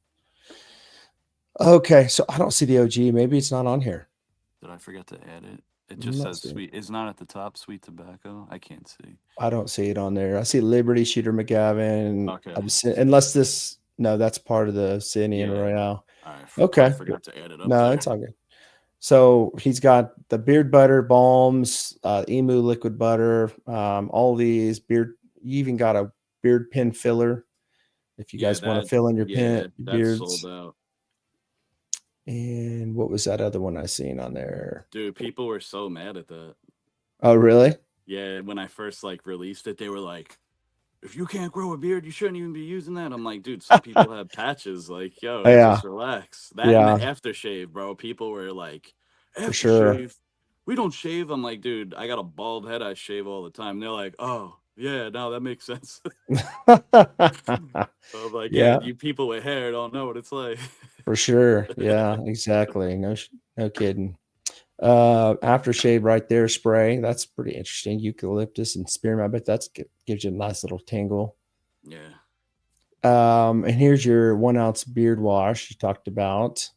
Okay. So I don't see the OG. Maybe it's not on here. Did I forget to add it? It I'm just not says seeing. sweet. It's not at the top. Sweet tobacco. I can't see. I don't see it on there. I see Liberty Shooter McGavin. Okay. Unless this, no, that's part of the Cine and Yeah. Royale. I probably Okay. forgot to add it up No, there. it's all good. So he's got the beard butter balms, emu liquid butter, all these beard. You even got a beard pin filler if you Yeah, guys want to fill in your yeah, that's sold beards. out. And what was that other one I seen on there? Dude, people were so mad at that. Oh, really? Yeah, when I first like released it, they were like, if you can't grow a beard, you shouldn't even be using that. I'm like, dude, some people have patches. Like, yo, Yeah, just relax. That and the yeah, aftershave, bro. People were like, for sure. aftershave? We don't shave. I'm like, dude, I got a bald head. I shave all the time. They're like, oh, yeah, no, that makes sense. I'm like, yeah, Yeah, you people with hair don't know what it's like. for sure. Yeah, exactly. No, no kidding. Aftershave right there, spray. That's pretty interesting. Eucalyptus and spearmint. I bet that's gives you a nice little tingle. Yeah. And here's your 1 ounce beard wash you talked about.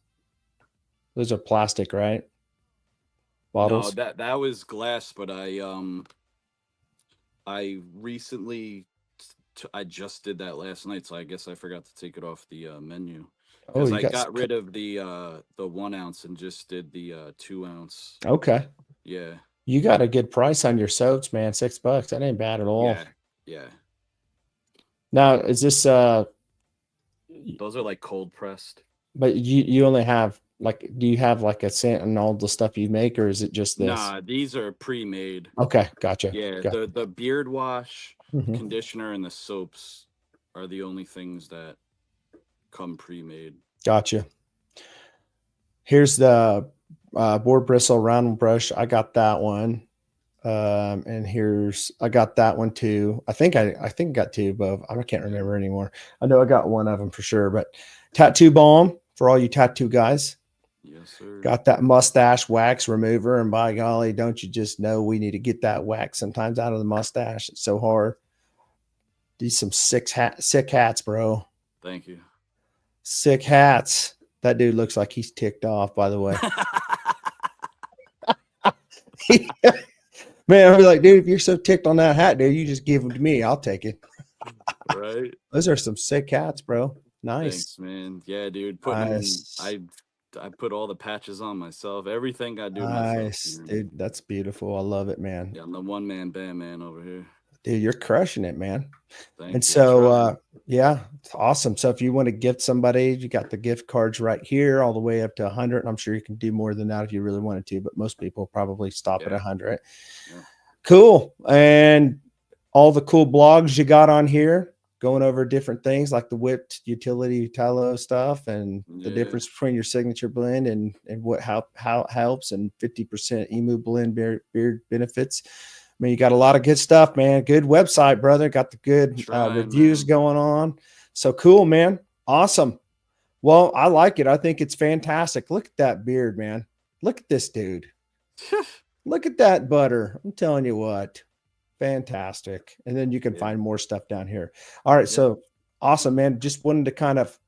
Those are plastic, right? No, Bottles. that was glass, but I recently I just did that last night, so I guess I forgot to take it off the menu Oh, because you I got got rid of the 1 ounce and just did the 2 ounce. okay. Yeah, You got a good price on your soaps, man. $6. That ain't bad at all. yeah, yeah. Now, is this Those are like cold pressed. but you only have like do you have like a scent and all the stuff you make, or is it just this? Nah, these are pre-made. Okay, gotcha. Yeah, Got the beard wash, mhm. conditioner, and the soaps are the only things that come pre-made. Gotcha. Here's the board bristle round brush. I got that one. And here's I got that one too. I think I got two above. I can't Yeah. remember anymore. I know I got one of them for sure. But tattoo balm for all you tattoo guys. Yes, sir. Got that mustache wax remover, and by golly, don't you just know we need to get that wax sometimes out of the mustache? It's so hard. These some sick hats, bro. Thank you. Sick hats. That dude looks like he's ticked off. By the way, man, I was like, dude, if you're so ticked on that hat, dude, you just give them to me. I'll take it. Right? Those are some sick hats, bro. Nice. Thanks, man. Yeah, dude. Nice. I I put all the patches on myself. Everything I do myself, Nice, man. dude. That's beautiful. I love it, man. Yeah, I'm the one man band man over here. Dude, you're crushing it, man. And Thank you. so, Trying. yeah, it's awesome. So if you want to gift somebody, you got the gift cards right here, all the way up to 100. And I'm sure you can do more than that if you really wanted to, but most people probably stop at Yeah. 100. Yeah. Cool. And all the cool blogs you got on here, going over different things like the whipped utility tallow stuff and the Yeah. difference between your signature blend and what how it helps, and 50% emu blend beard benefits. I mean, you got a lot of good stuff, man. Good website, brother. Got the good Trying, reviews man. going on. So cool, man. Awesome. Well, I like it. I think it's fantastic. Look at that beard, man. Look at this dude. Look at that butter. I'm telling you what. Fantastic. And then you can Yeah. find more stuff down here. All right. Yep. So awesome, man. Just wanted to kind of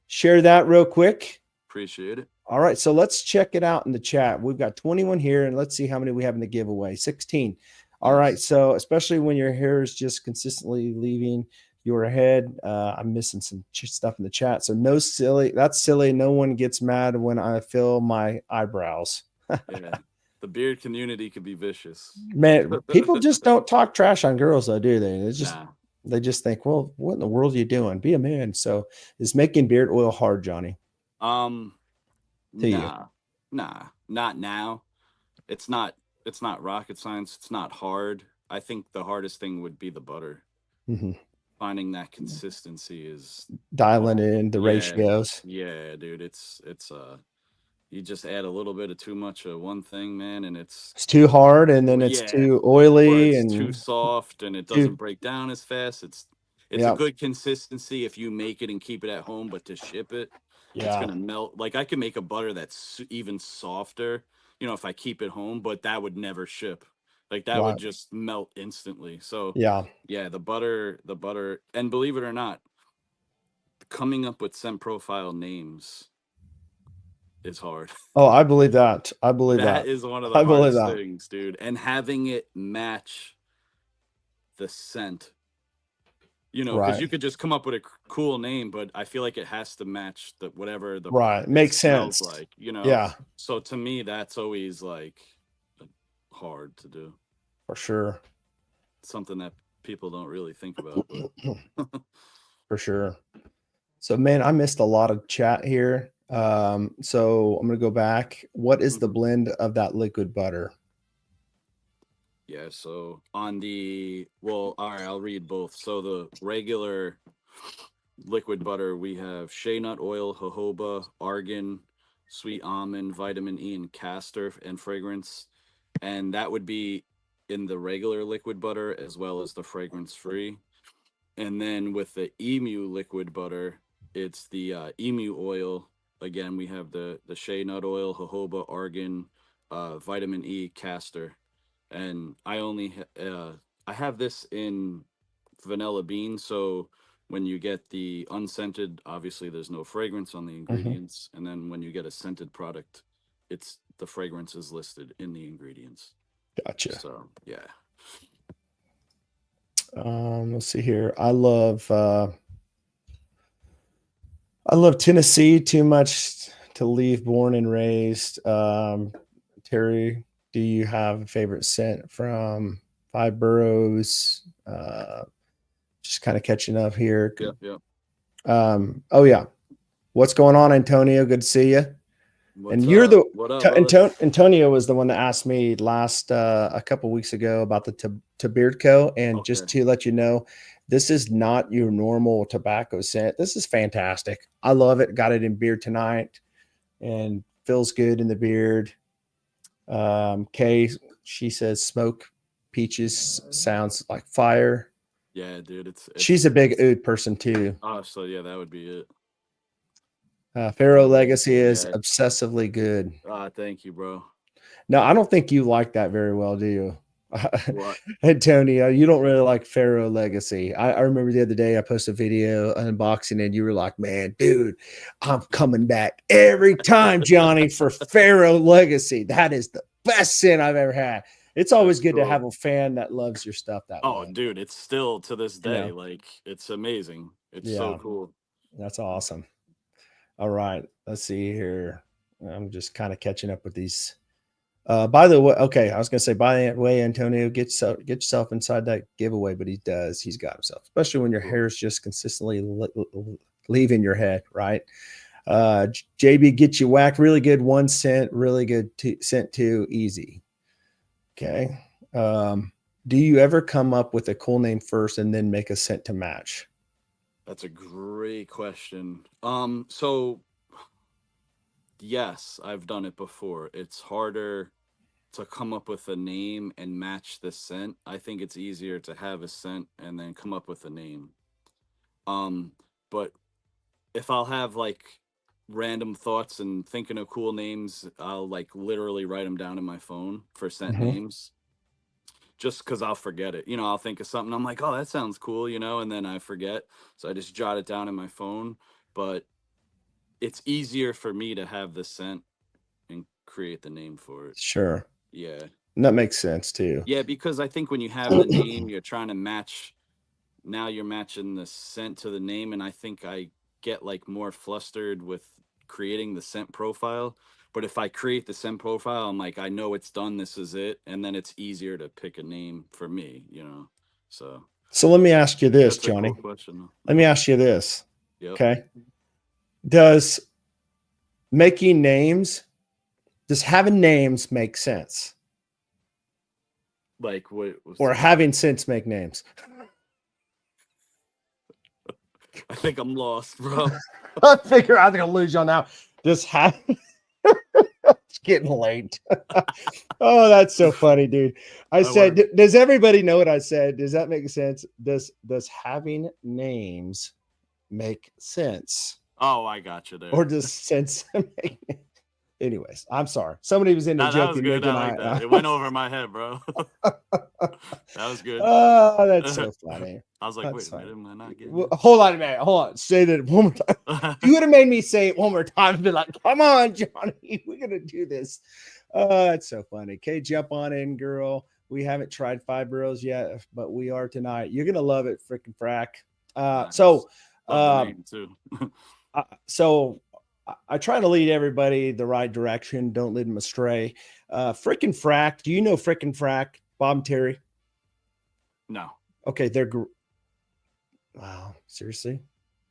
share that real quick. Appreciate it. All right. So let's check it out in the chat. We've got 21 here, and let's see how many we have in the giveaway. 16. All right. Nice. So especially when your hair is just consistently leaving your head, I'm missing some stuff in the chat. So no silly. That's silly. No one gets mad when I fill my eyebrows. Yeah. The beard community could be vicious. Man, people just don't talk trash on girls, though, do they? It's just Nah. they just think, well, what in the world are you doing? Be a man. So is making beard oil hard, Johnny? To you? Nah. Nah. Not now. It's not rocket science. It's not hard. I think the hardest thing would be the butter. Mm-hmm. Finding that consistency is Dialing in the yeah. ratios. Yeah, dude. It's you just add a little bit of too much of one thing, man, and It's too hard, and then it's yeah, too or oily it's too and soft and it too. doesn't break down as fast. It's a Yeah, good consistency if you make it and keep it at home, but to ship it, it's yeah, gonna melt. Like I can make a butter that's even softer, if I keep it home, but that would never ship. Like that would right. just melt instantly. So Yeah. yeah, the butter, and believe it or not, coming up with scent profile names is hard. Oh, I believe that. I believe That that. is one of the I believe hardest that. things, dude. And having it match the scent, because Right. you could just come up with a cool name, but I feel like it has to match the whatever Right. it Makes smells sense. like. Yeah, So to me, that's always like hard to do. for sure. Something that people don't really think about, but For sure. So, man, I missed a lot of chat here. So I'm gonna go back. What is the Mhm. blend of that liquid butter? Yeah, so all right, I'll read both. So the regular liquid butter, we have shea nut oil, jojoba, argan, sweet almond, vitamin E, and castor and fragrance. And that would be in the regular liquid butter as well as the fragrance free. And then with the emu liquid butter, it's the emu oil. Again, we have the shea nut oil, jojoba, argan, vitamin E, castor. And I have this in vanilla bean. So when you get the unscented, obviously there's no fragrance on the Mhm. ingredients. And then when you get a scented product, it's the fragrance is listed in the ingredients. Gotcha. So yeah. Let's see here. I love Tennessee too much to leave born and raised. Terry, do you have a favorite scent from Five Boroughs? Just kind of catching up here. Yep. Yep. Oh yeah. What's going on, Antonio? Good to see you. And What's you're up? the What up, brother? Antonio was the one that asked me last a couple weeks ago about the Tabirco, and Okay. just to let you know, this is not your normal tobacco scent. This is fantastic. I love it. Got it in beard tonight, and feels good in the beard. Kay, she says smoke peaches sounds like fire. Yeah, dude, She's a big oud person too. oh, so yeah, that would be it. Pharaoh Legacy is Yeah. obsessively good. Thank you, bro. No, I don't think you like that very well, do you? What? Antonio, you don't really like Pharaoh Legacy. I remember the other day I posted a video unboxing and you were like, man, dude, I'm coming back every time, Johnny, for Pharaoh Legacy. That is the best scent I've ever had. It's always That's good to cool. have a fan that loves your stuff that Oh, way. dude, it's still to this You day, know? like it's amazing. It's so Yeah, cool. that's awesome. All right, let's see here. I'm just kind of catching up with these. By the way, okay, I was gonna say, by the way, Antonio, get yourself inside that giveaway, but he does. He's got himself, especially when your hair is just consistently leaving your head, right? JB, get you whacked, really good 1 cent, really good cent 2, easy. Okay. Do you ever come up with a cool name first and then make a cent to match? That's a great question. So yes, I've done it before. It's harder to come up with a name and match the scent. I think it's easier to have a scent and then come up with a name. Um, but if I'll have like random thoughts and thinking of cool names, I'll like literally write them down in my phone for scent Mm-hmm. names. Just because I'll forget it. I'll think of something. I'm like, oh, that sounds cool, and then I forget. So I just jot it down in my phone. But it's easier for me to have the scent and create the name for it. Sure. Yeah. And that makes sense too. Yeah, because I think when you have the name, you're trying to match. Now you're matching the scent to the name, and I think I get like more flustered with creating the scent profile. But if I create the scent profile, I'm like, I know it's done. This is it, and then it's easier to pick a name for me. So So let me ask you this, that's a Johnny. cool question. Let me ask you this. Yep. Okay. Does making names, does having names make sense? Like what? Or having sense make names? I think I'm lost, bro. I figure I'm gonna lose you on now. Just have it's getting late. Oh, that's so funny, dude. I said, does everybody know what I said? Does that make sense? Does having names make sense? Oh, I got you there. Or does sense make anyways? I'm sorry. Somebody was into joking. That was good. I like that. It went over my head, bro. That was good. Oh, that's so funny. I was like, wait a minute, am I not getting it? Hold on a minute. Hold on. Say that one more time. You would have made me say it one more time and be like, come on, Johnny, we're gonna do this. It's so funny. Okay, jump on in, girl. We haven't tried Five Boroughs yet, but we are tonight. You're gonna love it, freaking frack. Nice. So love the name too. So I try to lead everybody the right direction. Don't lead them astray. Frickin' Frack. Do you know Frickin' Frack, Bob and Terry? No. Okay, wow, seriously?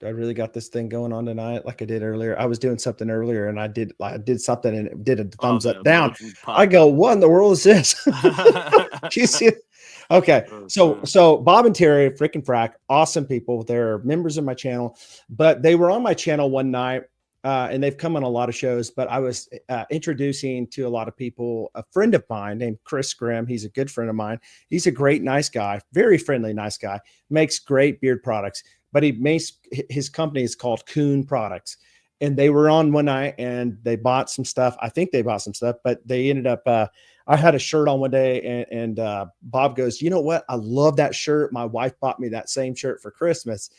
I really got this thing going on tonight like I did earlier. I was doing something earlier and I did something and it did a thumbs up down. I go, what in the world is this? Do you see it? Okay. So Bob and Terry, Frickin' Frack, awesome people. They're members of my channel, but they were on my channel one night. And they've come on a lot of shows, but I was introducing to a lot of people a friend of mine named Chris Grimm. He's a good friend of mine. He's a great, nice guy, very friendly, nice guy, makes great beard products, but his company is called Coon Products. And they were on one night and they bought some stuff. I think they bought some stuff, but they ended up, I had a shirt on one day and Bob goes, you know what? I love that shirt. My wife bought me that same shirt for Christmas.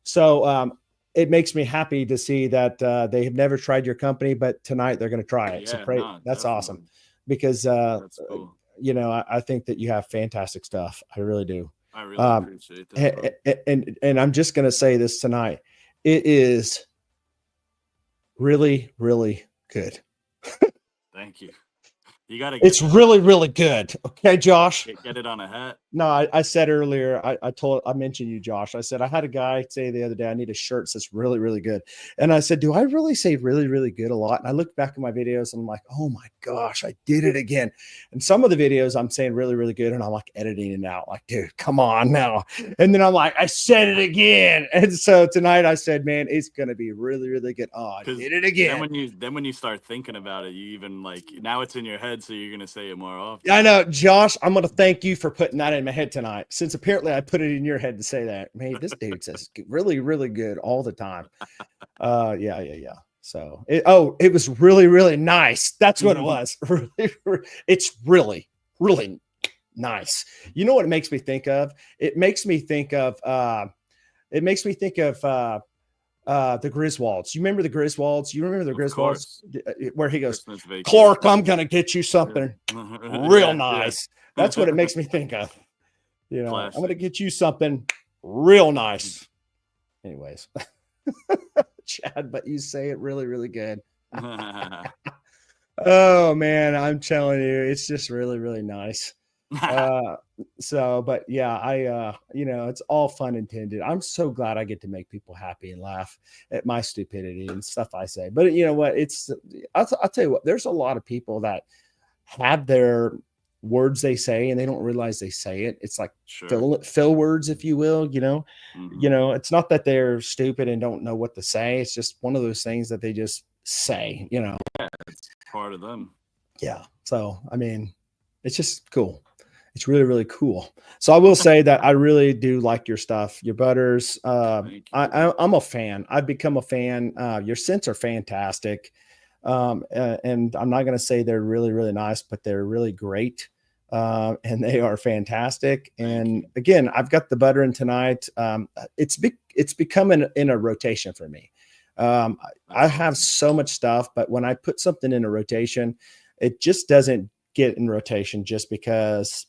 So, it makes me happy to see that they have never tried your company, but tonight they're going to try it. Yeah, so that's definitely awesome because, that's cool. I think that you have fantastic stuff. I really do. I really appreciate that. And I'm just going to say this tonight. It is really, really good. Thank you. You got to. It's really, really good. Okay, Josh. Get it on a hat. No, I said earlier, I mentioned you, Josh. I said, I had a guy say the other day, I need a shirt that's really, really good. And I said, do I really say really, really good a lot? And I looked back at my videos and I'm like, oh my gosh, I did it again. And some of the videos I'm saying really, really good. And I'm like editing it out like, dude, come on now. And then I'm like, I said it again. And so tonight I said, man, it's going to be really, really good. Oh, I did it again. Then when you start thinking about it, you even like, now it's in your head. So you're going to say it more often. I know, Josh, I'm going to thank you for putting that in my head tonight, since apparently I put it in your head to say that. Man, this dude says really, really good all the time. Yeah. So it was really, really nice. That's what it was. It's really, really nice. You know what it makes me think of? It makes me think of the Griswolds. You remember the Griswolds? You remember the Griswolds where he goes, Clark, I'm gonna get you something real nice. Yeah. That's what it makes me think of. I'm gonna get you something real nice. Anyways, Chad, but you say it really, really good. Oh man, I'm telling you, it's just really, really nice. Uh, so, but yeah, it's all fun intended. I'm so glad I get to make people happy and laugh at my stupidity and stuff I say. But you know what? I'll tell you what, there's a lot of people that have their words they say and they don't realize they say it. It's like Sure. fill words, if you will, Hmm. it's not that they're stupid and don't know what to say. It's just one of those things that they just say. It's part of them. Yeah. So, I mean, it's just cool. It's really, really cool. So I will say that I really do like your stuff, your butters. Thank you. I'm a fan. I've become a fan. Your scents are fantastic. And I'm not going to say they're really, really nice, but they're really great. And they are fantastic. Thank And you. again, I've got the butter in tonight. It's becoming in a rotation for me. I That's have awesome. so much stuff, but when I put something in a rotation, it just doesn't get in rotation just because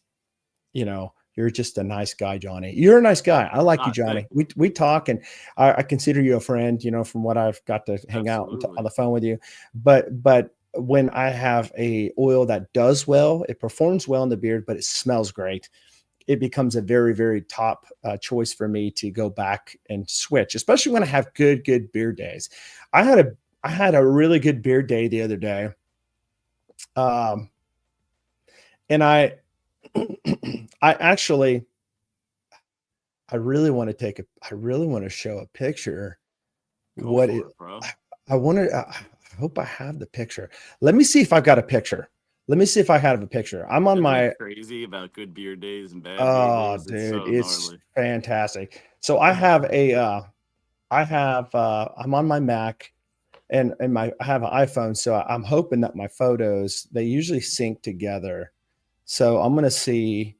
you're just a nice guy, Johnny. You're a nice guy. I like you, Ah, thank Johnny. you. We talk, and I consider you a friend. From what I've got to hang out on Absolutely. the phone with you. But when I have a oil that does well, it performs well in the beard, but it smells great. It becomes a very, very top choice for me to go back and switch, especially when I have good beard days. I had a I had a really good beard day the other day, um, and I actually I really want to show a picture. Go What for it it, bro. I want to I hope I have the picture. Let me see if I've got a picture. Let me see if I have a picture. I'm on Isn't it my crazy about good beer days and bad beer oh days? It's dude, so it's gnarly. fantastic. So I'm on my Mac and I have an iPhone, so I'm hoping that my photos they usually sync together. So I'm gonna see.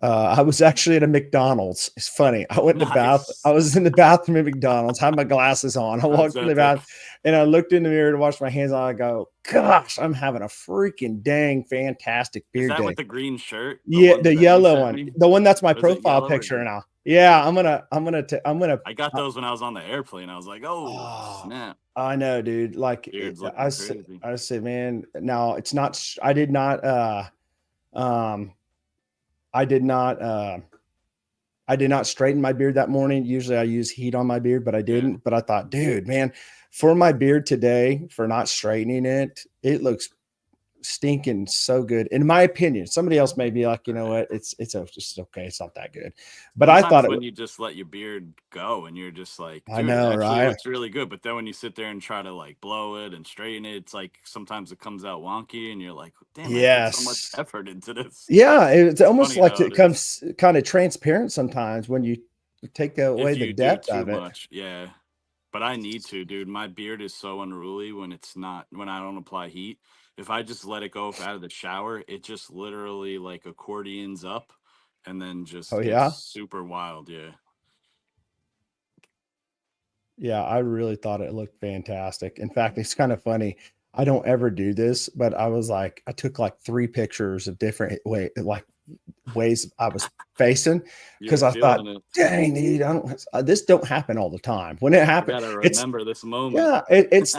I was actually at a McDonald's. It's funny. I Nice. was in the bathroom at McDonald's, had my glasses on. I That's walked in the epic. bathroom and I looked in the mirror to wash my hands on. I go, gosh, I'm having a freaking dang fantastic Is beard that day. with the green shirt? The Yeah, ones the that you yellow sent one, me? the one that's my Was it profile yellow or picture green? now. Yeah, I'm gonna, I got those when I was on the airplane. I was like, oh, oh, snap. I know, dude. Like Beard's looking crazy. I said, man, now it's not, I did not, um, I did not, I did not straighten my beard that morning. Usually I use heat on my beard, but I Yeah. didn't. But I thought, dude, man, for my beard today, for not straightening it, it looks stinking so good. In my opinion, somebody else may be like, you know what, just okay. It's not that good. But I thought Sometimes it, when you just let your beard go and you're just like, I dude, it know, actually right? looks really good. But then when you sit there and try to like blow it and straighten it, it's like sometimes it comes out wonky and you're like, damn, I put so much Yes. effort into this. Yeah. It's It's almost funny like how it it is. comes kind of transparent sometimes when you take away If the you do depth too of it. much, yeah. But I need to, dude. My beard is so unruly when it's not when I don't apply heat. If I just let it go out of the shower, it just literally like accordions up and then Oh just gets yeah. super wild. Yeah. Yeah, I really thought it looked fantastic. In fact, it's kind of funny. I don't ever do this, but I took like 3 pictures of different ways I was facing You're because I thought, feeling it. dang, dude, this don't happen all the time. When it I happens, gotta it's remember this moment. yeah, it's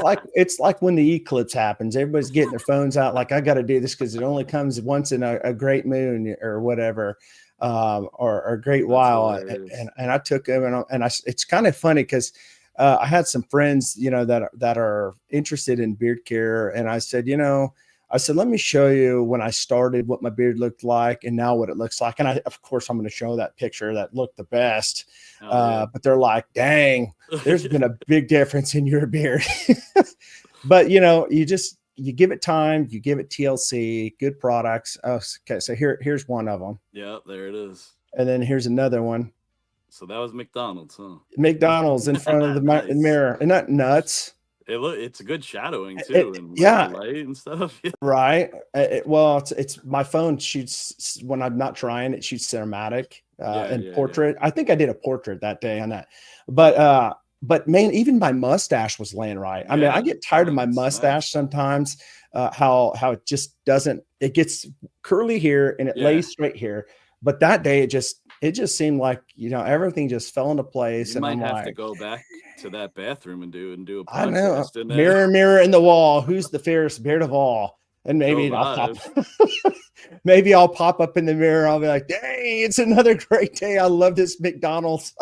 like when the eclipse happens. Everybody's getting their phones out, like I got to do this because it only comes once in a great moon or whatever, or a great That's while. hilarious. And I took them it's kind of funny because I had some friends, that are interested in beard care, and I said, let me show you when I started what my beard looked like and now what it looks like. And of course, I'm going to show that picture that looked the best. Hell yeah. But they're like, dang, there's been a big difference in your beard. But you give it time, you give it TLC, good products. Oh, okay, so here's one of them, Yeah, there it is. and then here's another one. So that was McDonald's, huh? McDonald's in front of the Nice. mirror. Isn't that nuts? It's a good shadowing too, and like the Yeah, light and stuff. Yeah, right. Well, it's my phone shoots when I'm not trying. It shoots cinematic yeah, and yeah, yeah. portrait. I think I did a portrait that day on that, but Nice. uh, but man, even my mustache was laying right. I mean, I Yeah, get tired of my mine mustache smashed. sometimes. How it just doesn't. It gets curly here and it Yeah, lays straight here, but that day it just it just seemed like, everything just fell into You place. And might I'm have to like, go back to that bathroom and do a I know, podcast in there. mirror, mirror in the wall, who's the fairest beard of all? And Go maybe I'll pop, live. maybe I'll pop up in the mirror. I'll be like, dang, it's another great day. I love this McDonald's.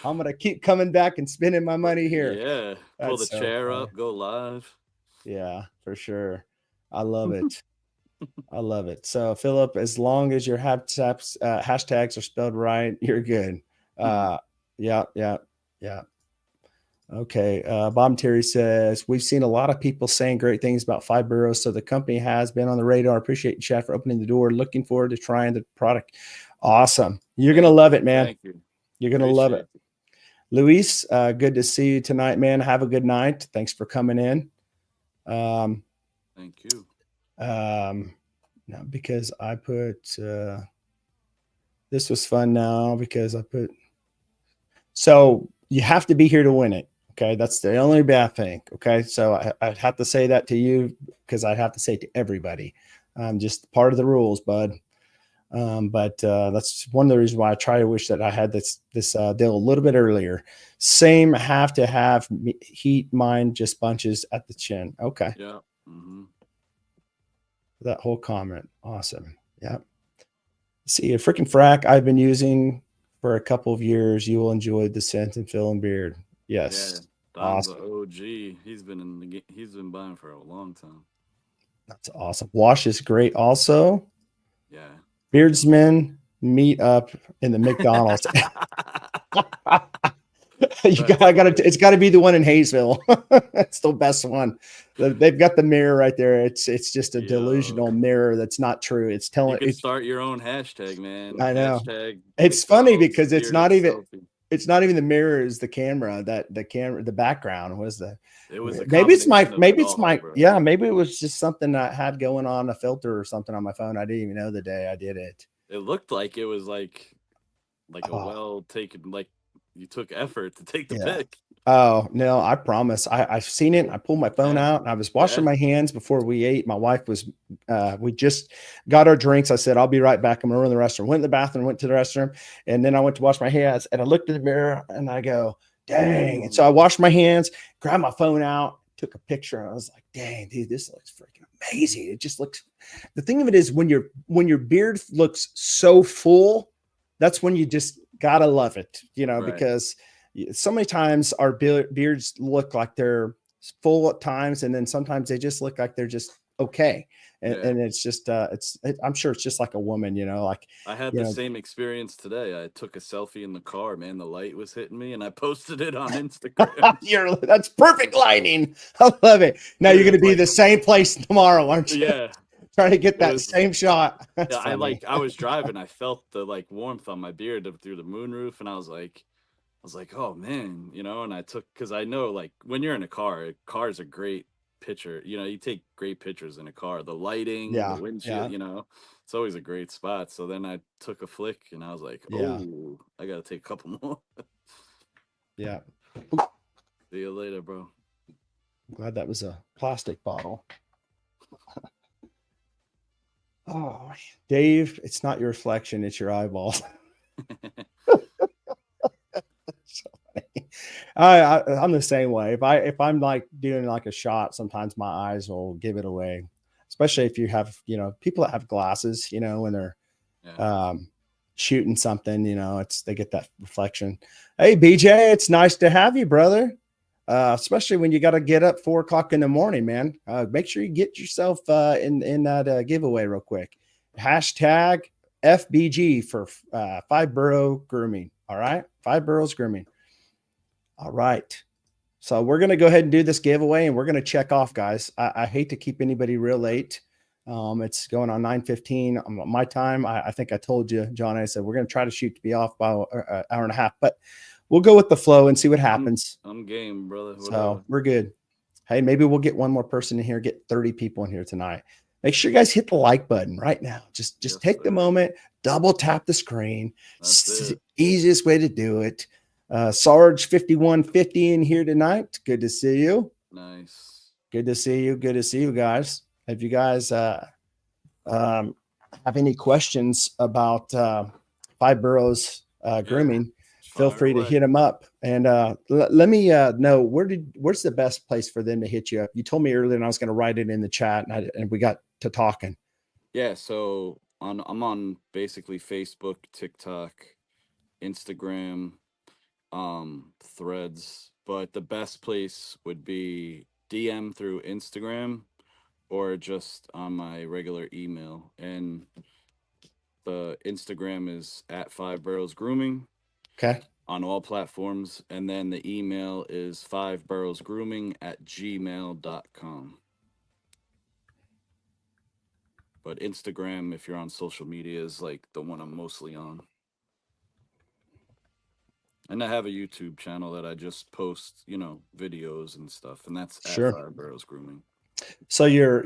I'm going to keep coming back and spending my money here. Yeah, pull the That's so chair funny. up, go live. Yeah, for sure. I love it. I love it. So, Philip, as long as your hashtags are spelled right, you're good. Yeah, yeah, yeah. Okay. Bob Terry says, we've seen a lot of people saying great things about Five Boroughs. So the company has been on the radar. Appreciate you, Chad, for opening the door. Looking forward to trying the product. Awesome. You're going to love it, man. Thank you. You're going to love it. Appreciate it. Luis, good to see you tonight, man. Have a good night. Thanks for coming in. Thank you. Now, because I put, this was fun now because I put, so you have to be here to win it. Okay. That's the only bad thing. Okay. So I'd have to say that to you because I'd have to say it to everybody. Just part of the rules, bud. But that's one of the reasons why I try to wish that I had this deal a little bit earlier. Same, have to have heat, mine just bunches at the chin. Okay. Yeah. Mm-hmm. That whole comment. Awesome. Yeah. See, a freaking frack I've been using for a couple of years. You will enjoy the scent and feel and beard. Yes. Yeah. Don's Awesome. an OG. He's been buying for a long time. That's awesome. Wash is great also. Yeah. Beardsmen meet up in the McDonald's. It's got to be the one in Hayesville. It's the best one. They've got the mirror right there. It's just a delusional mirror that's not true. It's telling. You could start your own hashtag, man. I know. Hashtag It's funny McDonald's because it's not bearded even. selfie. It's not even the mirror. Is the camera that the camera the background was the. It was a Maybe it's my. combination of Maybe it it's all, my. bro. Yeah. Maybe it was just something I had going on, a filter or something on my phone. I didn't even know the day I did it. It looked like it was like a well taken, like you took effort to take the pic. Oh no, I promise. I've seen it. I pulled my phone out and I was washing my hands before we ate. My wife was we just got our drinks. I said, I'll be right back. I'm gonna run to the restroom. Went in the bathroom, went to the restroom, and then I went to wash my hands and I looked in the mirror and I go, dang. And so I washed my hands, grabbed my phone out, took a picture, and I was like, dang, dude, this looks freaking amazing. It just looks, the thing of it is when your beard looks so full, that's when you just gotta love it, because so many times our beards look like they're full at times, and then sometimes they just look like they're just okay. And it's just I'm sure it's just like a woman, like I had the same experience today. I took a selfie in the car, man. The light was hitting me and I posted it on Instagram. That's perfect lighting. I love it. Now you're gonna be the same place tomorrow, aren't you? Yeah. Trying to get that same shot. That's funny. I was driving, I felt the warmth on my beard through the moonroof, and I was like, oh man, and I took, because I know when you're in a car's a great picture. You take great pictures in a car. The lighting, the windshield, it's always a great spot. So then I took a flick and I was like, oh, I gotta take a couple more. Yeah. See you later, bro. I'm glad that was a plastic bottle. Oh, Dave, it's not your reflection, it's your eyeballs. I'm the same way. If I'm doing a shot, sometimes my eyes will give it away, especially if you have people that have glasses, when they're shooting something, they get that reflection. Hey BJ, it's nice to have you, brother. Especially when you got to get up 4 o'clock in the morning, man. Make sure you get yourself in that giveaway real quick. Hashtag FBG for Five Borough Grooming. All right, Five Boroughs Grooming. All right. So we're going to go ahead and do this giveaway, and we're going to check off, guys. I hate to keep anybody real late. It's going on 9:15 my time. I think I told you, John, I said we're going to try to shoot to be off by an hour and a half, but we'll go with the flow and see what happens. I'm game, brother. Whatever. So we're good. Hey, maybe we'll get one more person in here, get 30 people in here tonight. Make sure you guys hit the like button right now. Just take the moment, double tap the screen. It's the easiest way to do it. Sarge 5150 in here tonight. Good to see you. Nice. Good to see you. Good to see you guys. If you guys have any questions about Five Boroughs Yeah, Grooming, feel fire free to away. hit them up. And let me know where's the best place for them to hit you up. You told me earlier, and I was going to write it in the chat, and we got to talking. Yeah, so I'm on basically Facebook, TikTok, Instagram, Threads, but the best place would be DM through Instagram or just on my regular email. And the Instagram is at Five Boroughs Grooming Okay. on all platforms, and then the email is fiveboroughsgrooming@gmail.com. But Instagram, if you're on social media, is like the one I'm mostly on. And I have a YouTube channel that I just post, videos and stuff, and that's at Sure. Five Boroughs Grooming. So your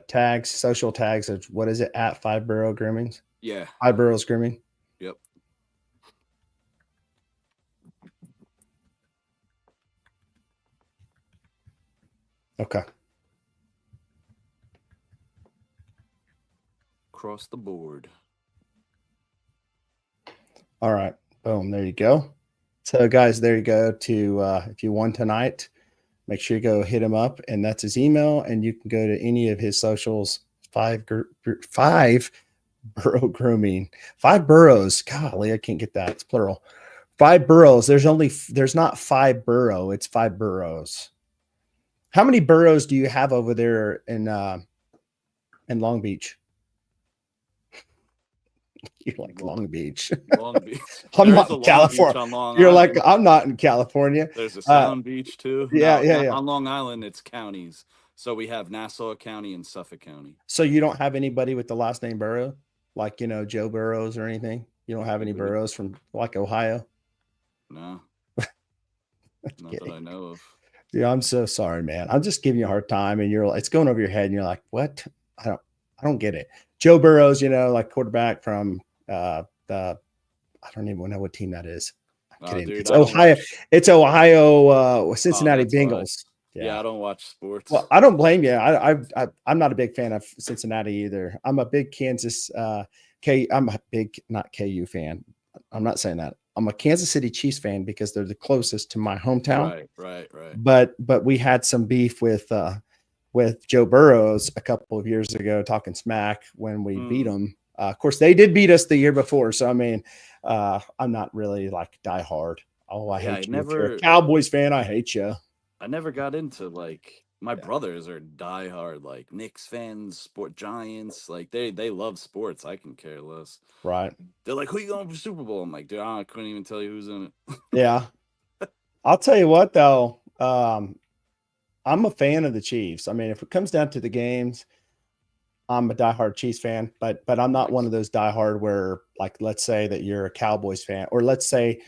tags, social tags of what is it at Five Borough Groomings? Yeah. Five Boroughs Grooming. Yep. Okay. Across the board. All right. Boom. There you go. So guys, there you go. To if you won tonight, make sure you go hit him up, and that's his email, and you can go to any of his socials. Five Borough Grooming. Five Boroughs. Golly, I can't get that. It's plural. Five boroughs. There's not five borough. It's five boroughs. How many boroughs do you have over there in Long Beach? You like Long, Long Beach? Long Beach. I'm There is not a in Long Beach California. on Long You're like Island. I'm not in California. There's a Sound Beach too. Yeah, No, yeah, yeah. on Long Island, it's counties. So we have Nassau County and Suffolk County. So you don't have anybody with the last name Burrow, like Joe Burrows or anything. You don't have any Anybody? Burrows from like Ohio. No, not that I know of. Yeah, I'm so sorry, man. I'm just giving you a hard time, and it's going over your head, and you're like, "What? I don't get it." Joe Burrows, like quarterback from the I don't even know what team that is. I'm kidding. Dude, It's I don't Ohio. watch. It's Ohio Oh, Cincinnati that's why. Bengals. Yeah, Yeah. I don't watch sports. Well, I don't blame you. I'm not a big fan of Cincinnati either. I'm a big I'm a big not KU fan. I'm not saying that. I'm a Kansas City Chiefs fan because they're the closest to my hometown. Right. But we had some beef with Joe Burrows a couple of years ago, talking smack when we beat them. Of course, they did beat us the year before, so I mean, I'm not really like die hard. Oh, I hate you. If you're a Cowboys fan, I hate you. I never got into like my brothers are diehard like Knicks fans, sport Giants. Like they love sports. I can care less. Right. They're like, "Who you going for Super Bowl?" I'm like, "Dude, I couldn't even tell you who's in it." Yeah. I'll tell you what though. I'm a fan of the Chiefs. I mean, if it comes down to the games, I'm a diehard Chiefs fan, but I'm not one of those diehard where, like, let's say that you're a Cowboys fan, or let's say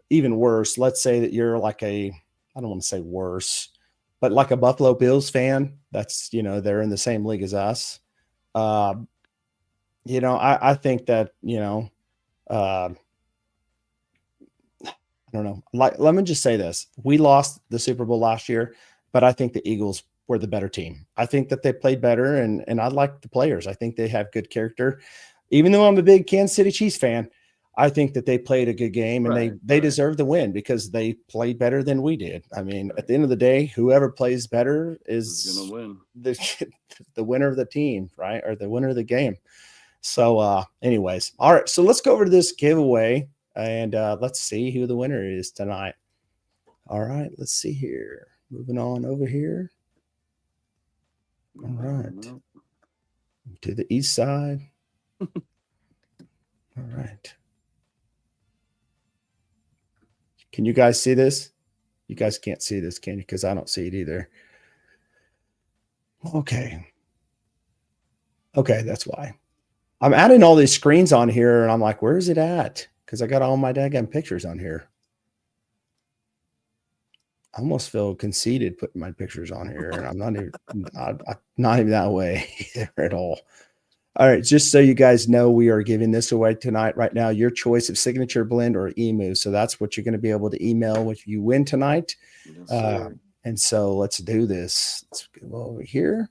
even worse, let's say that you're like I don't want to say worse, but like a Buffalo Bills fan. That's they're in the same league as us. I think that I don't know. Like, let me just say this: we lost the Super Bowl last year, but I think the Eagles were the better team. I think that they played better, and I like the players. I think they have good character. Even though I'm a big Kansas City Chiefs fan, I think that they played a good game, and they deserve the win because they played better than we did. I mean, at the end of the day, whoever plays better is gonna win. The winner of the team, right? Or the winner of the game. So, anyways, all right. So let's go over to this giveaway. And let's see who the winner is tonight. All right, let's see here. Moving on over here. All right. To the east side. All right. Can you guys see this? You guys can't see this, can you? Because I don't see it either. Okay. Okay, that's why. I'm adding all these screens on here, and I'm like, where is it at? Because I got all my daggone pictures on here. I almost feel conceited putting my pictures on here, and I'm not even that way at all. All right, just so you guys know, we are giving this away tonight. Right now, your choice of signature blend or emu. So that's what you're going to be able to email if you win tonight. Yes, and so let's do this. Let's go over here,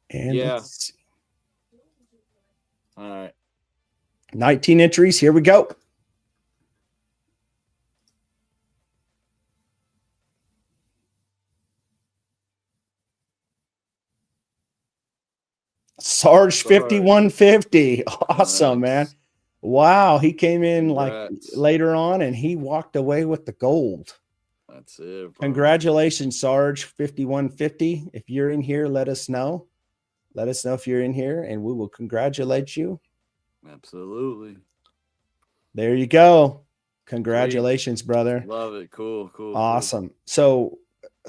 and let's see. All right. 19 entries. Here we go. Sarge 5150. Awesome, Nice. man. Wow. He came in Congrats. like later on and he walked away with the gold. That's it, bro. Congratulations, Sarge 5150. If you're in here, let us know. Let us know if you're in here and we will congratulate you. Absolutely. There you go. Congratulations, brother. Love it. Cool. Awesome. So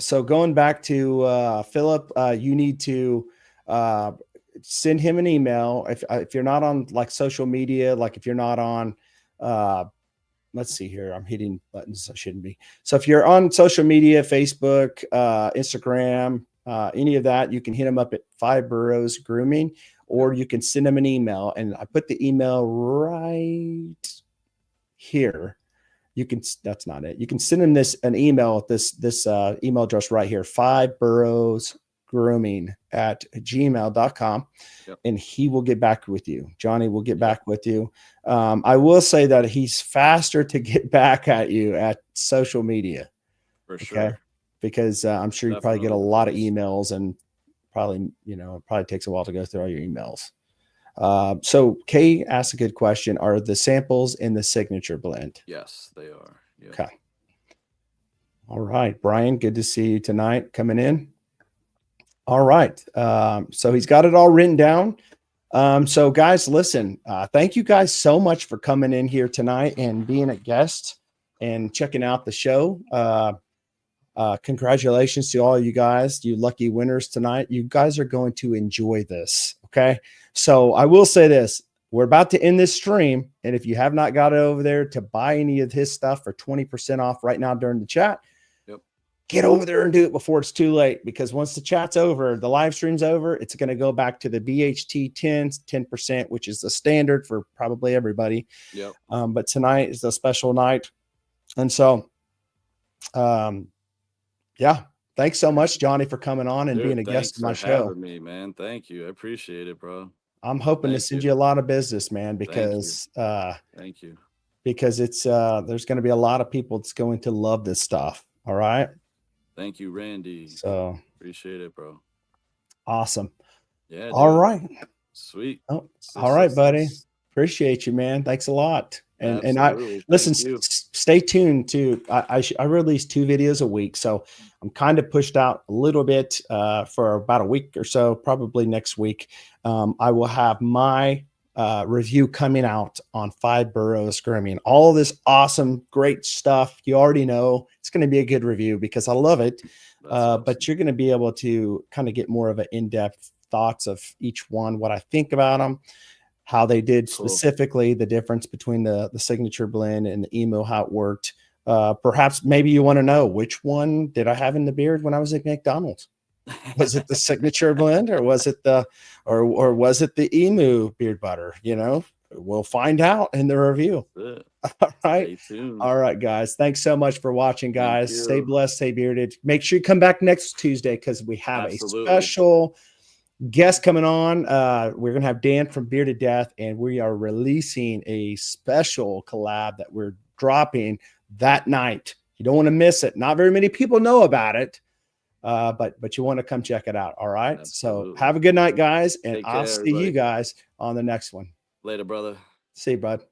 going back to Philip, you need to send him an email if you're not on like social media, like if you're not on let's see here, I'm hitting buttons I shouldn't be. So if you're on social media, Facebook, Instagram, any of that, you can hit him up at Five Boroughs Grooming, or you can send him an email, and I put the email right here. You can, that's not it. You can send him an email at this email address right here, Five Boroughs Grooming at gmail.com. Yep. And he will get back with you. Johnny will get back with you. I will say that he's faster to get back at you at social media. For sure. Because I'm sure you probably get a lot of emails, and probably, it probably takes a while to go through all your emails. So Kay asked a good question. Are the samples in the signature blend? Yes, they are. Yep. Okay. All right, Brian, good to see you tonight coming in. All right. So he's got it all written down. So guys, listen, thank you guys so much for coming in here tonight and being a guest and checking out the show. Congratulations to all you guys, you lucky winners tonight. You guys are going to enjoy this. Okay. So I will say this, we're about to end this stream. And if you have not got it over there to buy any of his stuff for 20% off right now during the chat, get over there and do it before it's too late, because once the chat's over, the live stream's over, it's going to go back to the BHT 10%, which is the standard for probably everybody. Yep. But tonight is the special night. And so, yeah, thanks so much, Johnny, for coming on and being a guest on my show. Thanks for having me, man. Thank you. I appreciate it, bro. I'm hoping to send you a lot of business, man, because thank you. Because it's there's going to be a lot of people that's going to love this stuff. All right. Thank you, Randy. So appreciate it, bro. Awesome. Yeah. Dude. All right. Sweet. Oh, all right, buddy. Appreciate you, man. Thanks a lot. And I listen, stay tuned too. I release 2 videos a week, so I'm kind of pushed out a little bit for about a week or so. Probably next week, I will have my review coming out on Five Boroughs Grooming. All this awesome, great stuff. You already know it's going to be a good review because I love it. Awesome. But you're going to be able to kind of get more of an in-depth thoughts of each one, what I think about them, how they did specifically, the difference between the signature blend and the emo, how it worked. Perhaps maybe you want to know, which one did I have in the beard when I was at McDonald's? Was it the signature blend, or was it the emu beard butter? We'll find out in the review. All right. All right, guys. Thanks so much for watching, guys. Stay blessed, stay bearded. Make sure you come back next Tuesday, because we have a special guest coming on. We're going to have Dan from Bearded Death, and we are releasing a special collab that we're dropping that night. You don't want to miss it. Not very many people know about it. But you want to come check it out. All right. Absolutely. So have a good night, guys. And I'll see you guys on the next one. Later, brother. See you, bud.